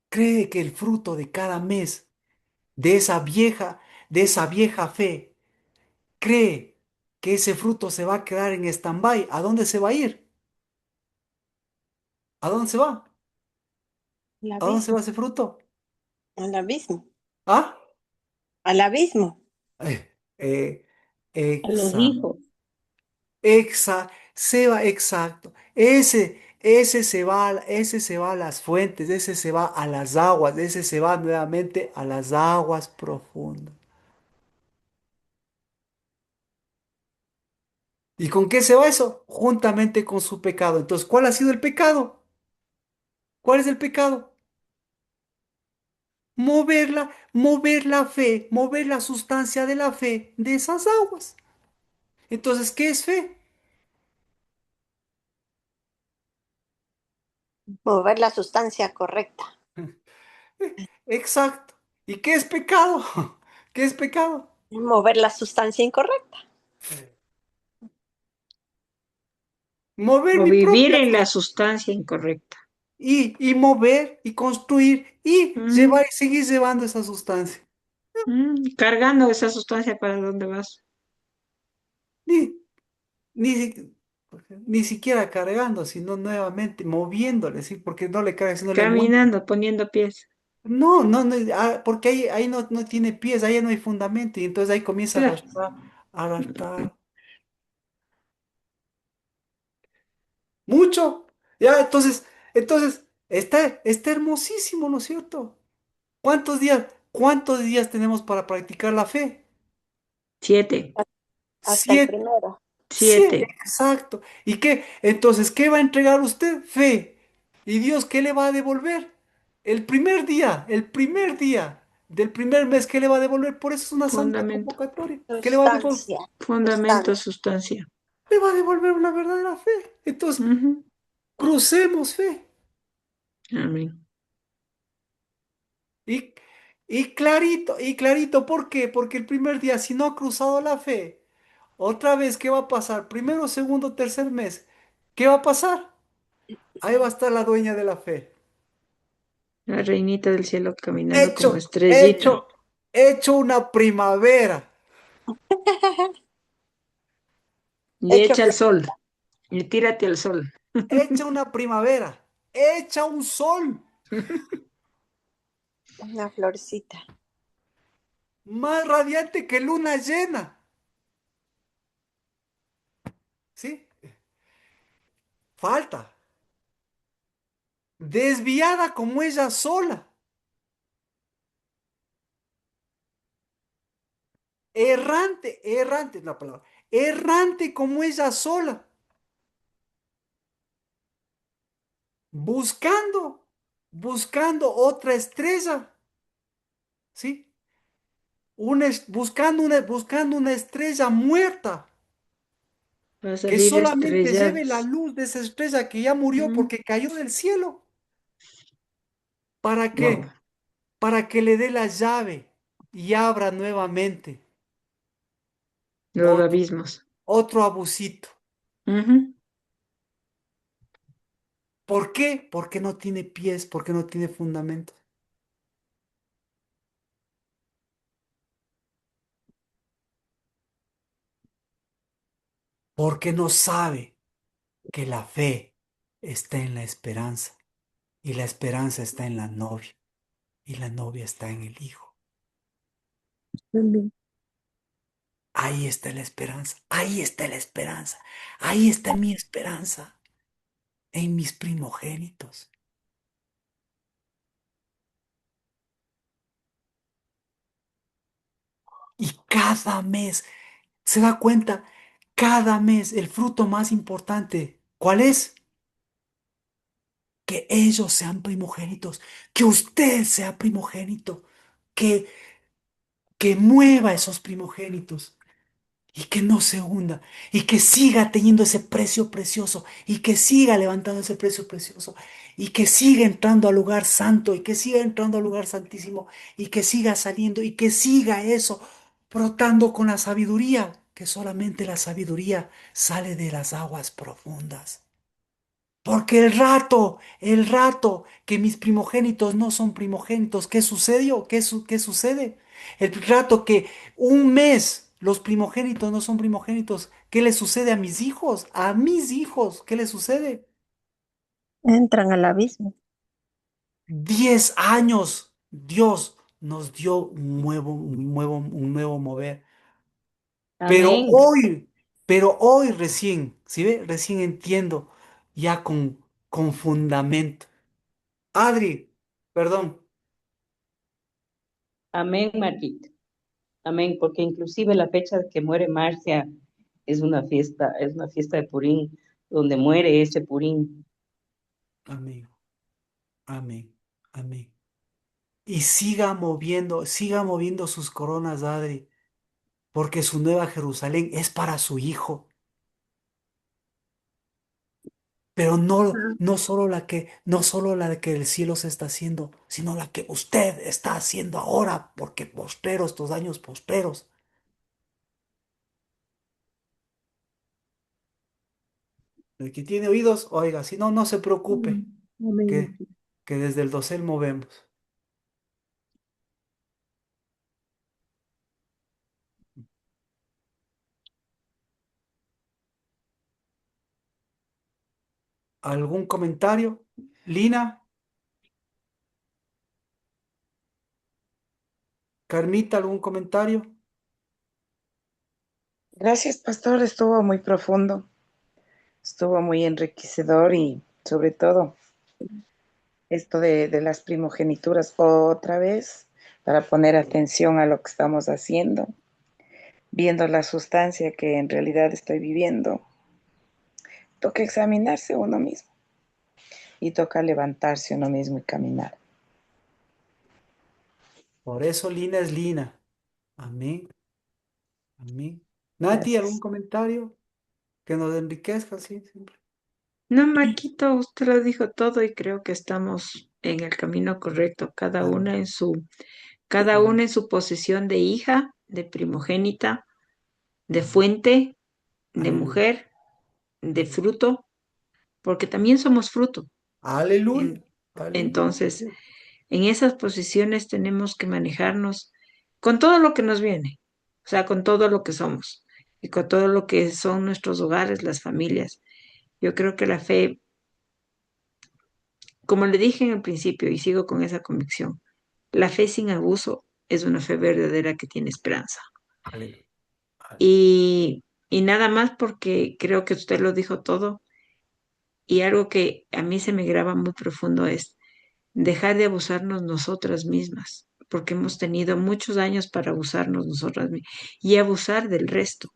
cree que el fruto de cada mes de esa vieja fe, cree que ese fruto se va a quedar en stand-by. ¿A dónde se va a ir? ¿A dónde se va? Al ¿A dónde se va abismo, ese fruto? al abismo, ¿Ah? al abismo. Eh, eh, A los exa, hijos. se va, exacto. Ese se va a las fuentes, ese se va a las aguas, ese se va nuevamente a las aguas profundas. ¿Y con qué se va eso? Juntamente con su pecado. Entonces, ¿cuál ha sido el pecado? ¿Cuál es el pecado? Mover la fe, mover la sustancia de la fe de esas aguas. Entonces, ¿qué es fe? Mover la sustancia correcta. Exacto. ¿Y qué es pecado? ¿Qué es pecado? Mover la sustancia incorrecta. Mover O mi vivir propia en fe la sustancia incorrecta. y mover y construir y Mm, llevar y seguir llevando esa sustancia. cargando esa sustancia para dónde vas. Ni, ni, si- ni siquiera cargando, sino nuevamente moviéndole, ¿sí? Porque no le cargas, sino le mueves. Caminando, poniendo pies. No, no, no, porque ahí no, no tiene pies, ahí no hay fundamento, y entonces ahí comienza a Claro. arrastrar, a arrastrar. Mucho. Ya, entonces, está hermosísimo, ¿no es cierto? ¿Cuántos días tenemos para practicar la fe? 7, Hasta el 7. primero. 7, 7. exacto. ¿Y qué? Entonces, ¿qué va a entregar usted? Fe. ¿Y Dios qué le va a devolver? El primer día del primer mes, ¿qué le va a devolver? Por eso es una santa Fundamento. convocatoria. ¿Qué le va a devolver? Sustancia. Fundamento, Sustancia. sustancia. Le va a devolver una verdadera fe. Entonces, Ujú. crucemos fe. Amén. Y, y clarito, ¿por qué? Porque el primer día, si no ha cruzado la fe, otra vez, ¿qué va a pasar? Primero, segundo, tercer mes, ¿qué va a pasar? Ahí va a estar la dueña de la fe. La reinita del cielo caminando como Hecho, estrellita. hecho, hecho una primavera. Y Hecho echa el flor. sol. Y tírate al sol. Hecha una primavera. Hecha un sol. Una florcita. Más radiante que luna llena. ¿Sí? Falta. Desviada como ella sola. Errante es la palabra. Errante como ella sola. Buscando otra estrella, ¿sí? Buscando una estrella muerta, Va a que salir solamente lleve la estrellados. luz de esa estrella que ya murió porque cayó del cielo. ¿Para Wow. qué? Para que le dé la llave y abra nuevamente Los otro, abismos. otro abusito. Ujú. ¿Por qué? Porque no tiene pies, porque no tiene fundamentos. Porque no sabe que la fe está en la esperanza y la esperanza está en la novia y la novia está en el hijo. Amén. Ahí está la esperanza, ahí está la esperanza, ahí está mi esperanza, en mis primogénitos. Y cada mes, ¿se da cuenta? Cada mes el fruto más importante, ¿cuál es? Que ellos sean primogénitos, que usted sea primogénito, que, que mueva esos primogénitos. Y que no se hunda, y que siga teniendo ese precio precioso, y que siga levantando ese precio precioso, y que siga entrando al lugar santo, y que siga entrando al lugar santísimo, y que siga saliendo, y que siga eso, brotando con la sabiduría, que solamente la sabiduría sale de las aguas profundas. Porque el rato que mis primogénitos no son primogénitos, ¿qué sucedió? ¿Qué sucede? El rato que un mes los primogénitos no son primogénitos, ¿qué le sucede a mis hijos? A mis hijos, ¿qué le sucede? Entran al abismo. 10 años Dios nos dio un nuevo mover. Pero Amén. hoy, pero hoy recién, ¿sí ve? Recién entiendo ya con fundamento. Adri, perdón. Amén, Marquita. Amén, porque inclusive la fecha que muere Marcia es una fiesta de Purín, donde muere ese Purín. Amigo. Amén. Amén. Y siga moviendo sus coronas, Adri, porque su nueva Jerusalén es para su hijo. Pero no, no solo la que el cielo se está haciendo, sino la que usted está haciendo ahora, porque posperos, estos años posperos. El que tiene oídos, oiga, si no, no se preocupe, Amén. que, que desde el dosel movemos. ¿Algún comentario? Lina, Carmita, ¿algún comentario? Gracias, pastor. Estuvo muy profundo, estuvo muy enriquecedor y sobre todo esto de las primogenituras otra vez para poner atención a lo que estamos haciendo, viendo la sustancia que en realidad estoy viviendo. Toca examinarse uno mismo y toca levantarse uno mismo y caminar. Por eso Lina es Lina. Amén, amén. Nati, ¿algún Gracias. comentario que nos enriquezca? Sí, siempre. No, Marquito, usted lo dijo todo y creo que estamos en el camino correcto, Amén, cada amén, una en su posición de hija, de primogénita, de fuente, de aleluya, mujer, de aleluya. fruto, porque también somos fruto. Aleluya, En- aleluya. entonces, en esas posiciones tenemos que manejarnos con todo lo que nos viene, o sea, con todo lo que somos y con todo lo que son nuestros hogares, las familias. Yo creo que la fe, como le dije en el principio y sigo con esa convicción, la fe sin abuso es una fe verdadera que tiene esperanza. Aleluya, aleluya. Y nada más porque creo que usted lo dijo todo y algo que a mí se me graba muy profundo es dejar de abusarnos nosotras mismas, porque hemos tenido muchos años para abusarnos nosotras mismas y abusar del resto,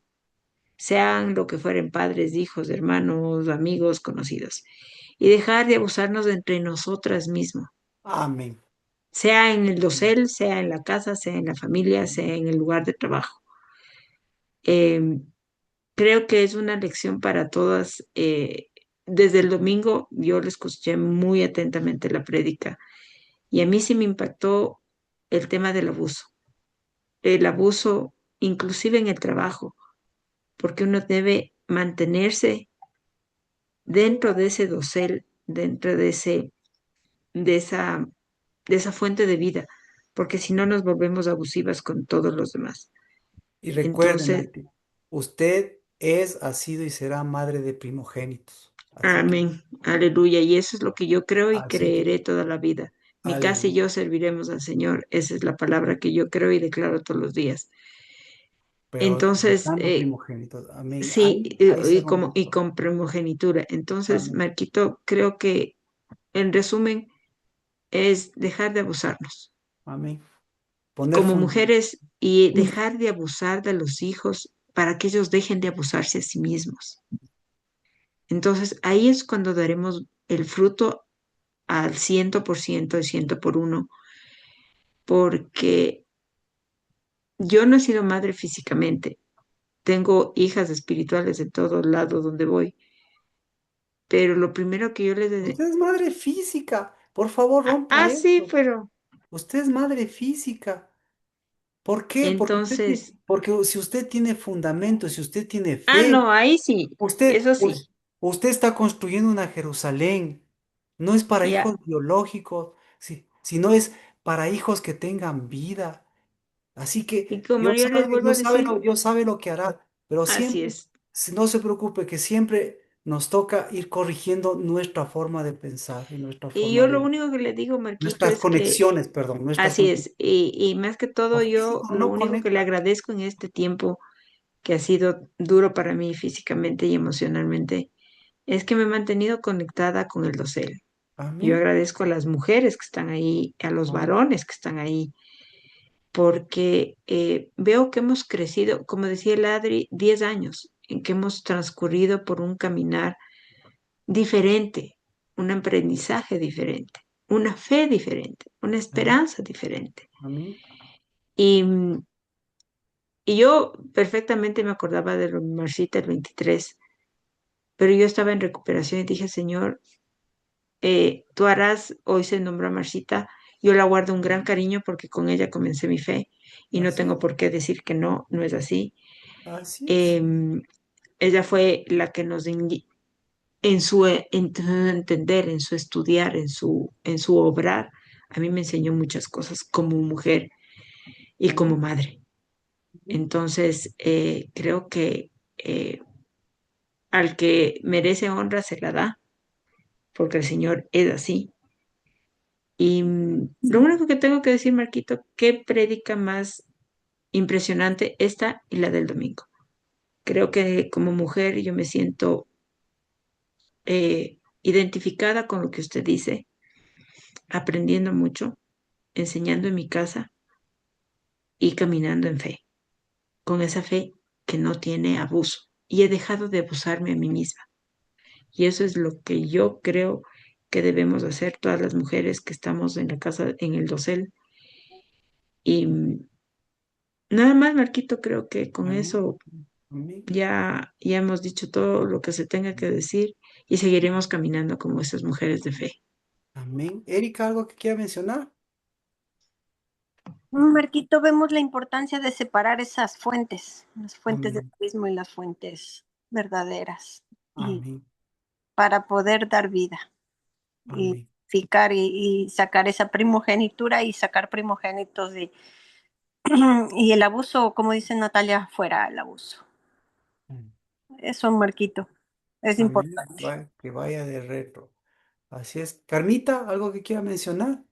sean lo que fueren padres, hijos, hermanos, amigos, conocidos, y dejar de abusarnos entre nosotras mismas, Amén. sea en el dosel, sea en la casa, sea en la familia, sea en el lugar de trabajo. Eh, Creo que es una lección para todas. Desde el domingo yo le escuché muy atentamente la prédica y a mí sí me impactó el tema del abuso. El abuso inclusive en el trabajo, porque uno debe mantenerse dentro de ese dosel, dentro de esa, de esa fuente de vida, porque si no nos volvemos abusivas con todos los demás. Y recuerden, Entonces, Nati, usted es, ha sido y será madre de primogénitos. amén, aleluya. Y eso es lo que yo creo y Así que, creeré toda la vida. Mi casa y aleluya. yo serviremos al Señor. Esa es la palabra que yo creo y declaro todos los días. Pero Entonces, buscando primogénitos. Amén. sí, Ahí se y rompió. con primogenitura. Entonces, Amén. Marquito, creo que en resumen es dejar de abusarnos Amén. Poner como fundamento. mujeres y dejar de abusar de los hijos para que ellos dejen de abusarse a sí mismos. Entonces, ahí es cuando daremos el fruto al 100%, al 100 por 1, porque yo no he sido madre físicamente. Tengo hijas espirituales de todos lados donde voy, pero lo primero que yo les... Usted es madre física. Por favor, rompa Sí, eso. pero Usted es madre física. ¿Por qué? entonces, Porque si usted tiene fundamento, si usted tiene fe, no, ahí sí, usted, eso sí, usted está construyendo una Jerusalén. No es para ya. hijos biológicos, sino es para hijos que tengan vida. Así Y que como yo les vuelvo a decir, Dios sabe lo que hará, pero así siempre, es. no se preocupe, que siempre nos toca ir corrigiendo nuestra forma de pensar y Y yo lo único que le digo, Marquito, nuestras es que conexiones, perdón, nuestras así conexiones. es. Y más que todo, Lo yo físico lo no único que le conecta. agradezco en este tiempo que ha sido duro para mí físicamente y emocionalmente, es que me he mantenido conectada con el dosel. Yo Amén. agradezco a las mujeres que están ahí, a los Amén. varones que están ahí, porque veo que hemos crecido, como decía el Adri, 10 años, en que hemos transcurrido por un caminar diferente, un aprendizaje diferente, una fe diferente, una Amén. esperanza diferente. Amén. Y, y yo perfectamente me acordaba de lo de Marcita el 23, pero yo estaba en recuperación y dije, Señor, tú harás, hoy se nombró a Marcita, yo la guardo un gran cariño porque con ella comencé mi fe y no Así tengo es. por qué decir que no, no es así. Así es. Em, Ella fue la que en su entender, en su estudiar, en su obrar, a mí me enseñó muchas cosas como mujer y como Amén. madre. Amén. Entonces, creo que al que merece honra se la da, porque el Señor es así. Y lo único que tengo que decir, Marquito, qué prédica más impresionante esta y la del domingo. Creo que como mujer yo me siento identificada con lo que usted dice, aprendiendo mucho, enseñando en mi casa y caminando en fe, con esa fe que no tiene abuso. Y he dejado de abusarme a mí misma. Y eso es lo que yo creo que debemos hacer todas las mujeres que estamos en la casa, en el dosel. Y nada más, Marquito, creo que con Amén. eso Amén. ya hemos dicho todo lo que se tenga que decir y seguiremos caminando como esas mujeres de fe. Amén. Erika, ¿algo que quiera mencionar? Marquito, vemos la importancia de separar esas fuentes, las fuentes del Amén. abismo y las fuentes verdaderas, y Amén. para poder dar vida y Amén. ficar y sacar esa primogenitura y sacar primogénitos y el abuso, como dice Natalia, fuera el abuso. Eso, Marquito, es Amén. importante. Que vaya de retro. Así es. Carmita, ¿algo que quiera mencionar?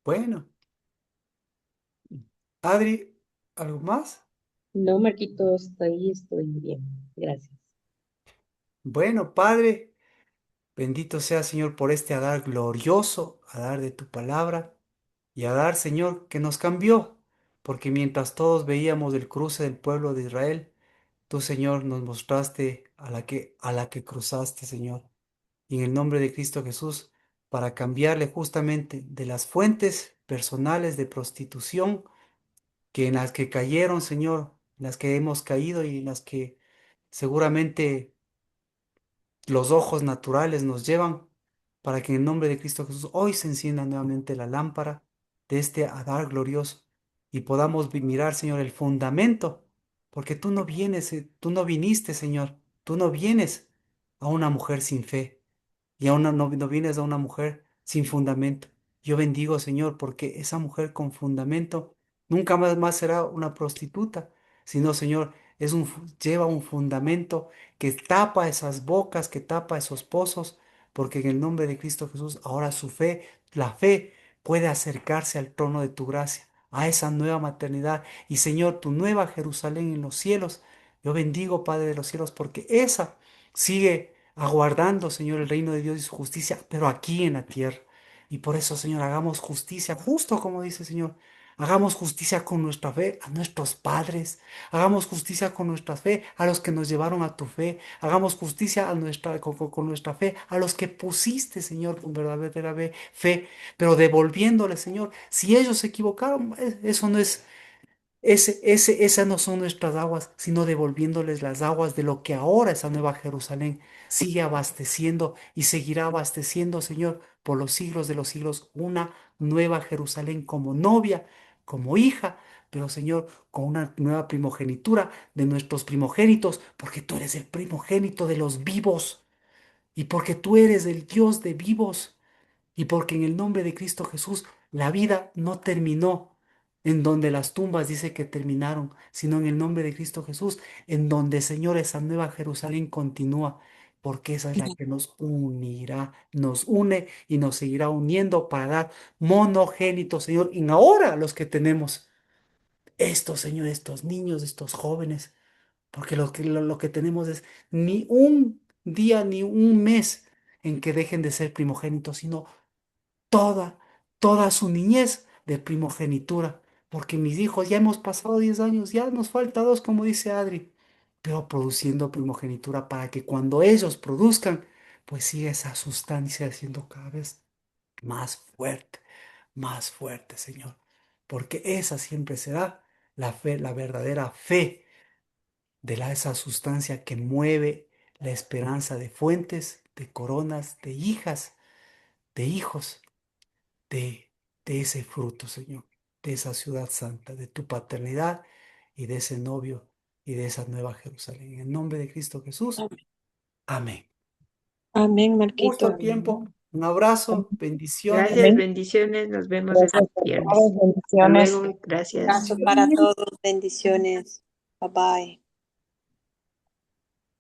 Bueno. Adri, ¿algo más? No, Marquitos, hasta ahí estoy bien. Gracias. Bueno, Padre, bendito sea, Señor, por este Adar glorioso, Adar de tu palabra, y Adar, Señor, que nos cambió, porque mientras todos veíamos el cruce del pueblo de Israel, tú, Señor, nos mostraste a la que cruzaste, Señor. Y en el nombre de Cristo Jesús, para cambiarle justamente de las fuentes personales de prostitución que en las que cayeron, Señor, en las que hemos caído y en las que seguramente los ojos naturales nos llevan, para que en el nombre de Cristo Jesús hoy se encienda nuevamente la lámpara de este Adar glorioso y podamos mirar, Señor, el fundamento, porque tú no vienes, tú no viniste, Señor, tú no vienes a una mujer sin fe y no vienes a una mujer sin fundamento. Yo bendigo, Señor, porque esa mujer con fundamento nunca más será una prostituta, sino, Señor, lleva un fundamento que tapa esas bocas, que tapa esos pozos, porque en el nombre de Cristo Jesús, ahora su fe, la fe, puede acercarse al trono de tu gracia, a esa nueva maternidad. Y Señor, tu nueva Jerusalén en los cielos. Yo bendigo, Padre de los cielos, porque esa sigue aguardando, Señor, el reino de Dios y su justicia, pero aquí en la tierra. Y por eso, Señor, hagamos justicia, justo como dice el Señor. Hagamos justicia con nuestra fe a nuestros padres. Hagamos justicia con nuestra fe a los que nos llevaron a tu fe. Hagamos justicia con nuestra fe a los que pusiste, Señor, con verdadera fe. Pero devolviéndole, Señor, si ellos se equivocaron, eso no es esas no son nuestras aguas, sino devolviéndoles las aguas de lo que ahora esa nueva Jerusalén sigue abasteciendo y seguirá abasteciendo, Señor, por los siglos de los siglos, una nueva Jerusalén como novia, como hija, pero Señor, con una nueva primogenitura de nuestros primogénitos, porque tú eres el primogénito de los vivos y porque tú eres el Dios de vivos. Y porque en el nombre de Cristo Jesús la vida no terminó en donde las tumbas dice que terminaron, sino en el nombre de Cristo Jesús, en donde, Señor, esa nueva Jerusalén continúa, porque esa es la que nos unirá, nos une y nos seguirá uniendo para dar monogénito, Señor, y ahora los que tenemos estos, Señor, estos niños, estos jóvenes, porque lo que tenemos es ni un día ni un mes en que dejen de ser primogénitos, sino toda, toda su niñez de primogenitura, porque mis hijos ya hemos pasado 10 años, ya nos falta dos, como dice Adri. pero produciendo primogenitura para que cuando ellos produzcan, pues siga esa sustancia siendo cada vez más fuerte, Señor, porque esa siempre será la fe, la verdadera fe de esa sustancia que mueve la esperanza de fuentes, de coronas, de hijas, de hijos, de, de ese fruto, Señor, de esa ciudad santa, de tu paternidad y de ese novio y de esa nueva Jerusalén. En el nombre de Cristo Jesús, amén. Amén, Justo Marquito. a tiempo, un abrazo, bendiciones. Gracias, bendiciones. Nos vemos el Gracias a viernes. todos, Hasta bendiciones. luego. Gracias. Abrazo para todos, bendiciones. Bye bye.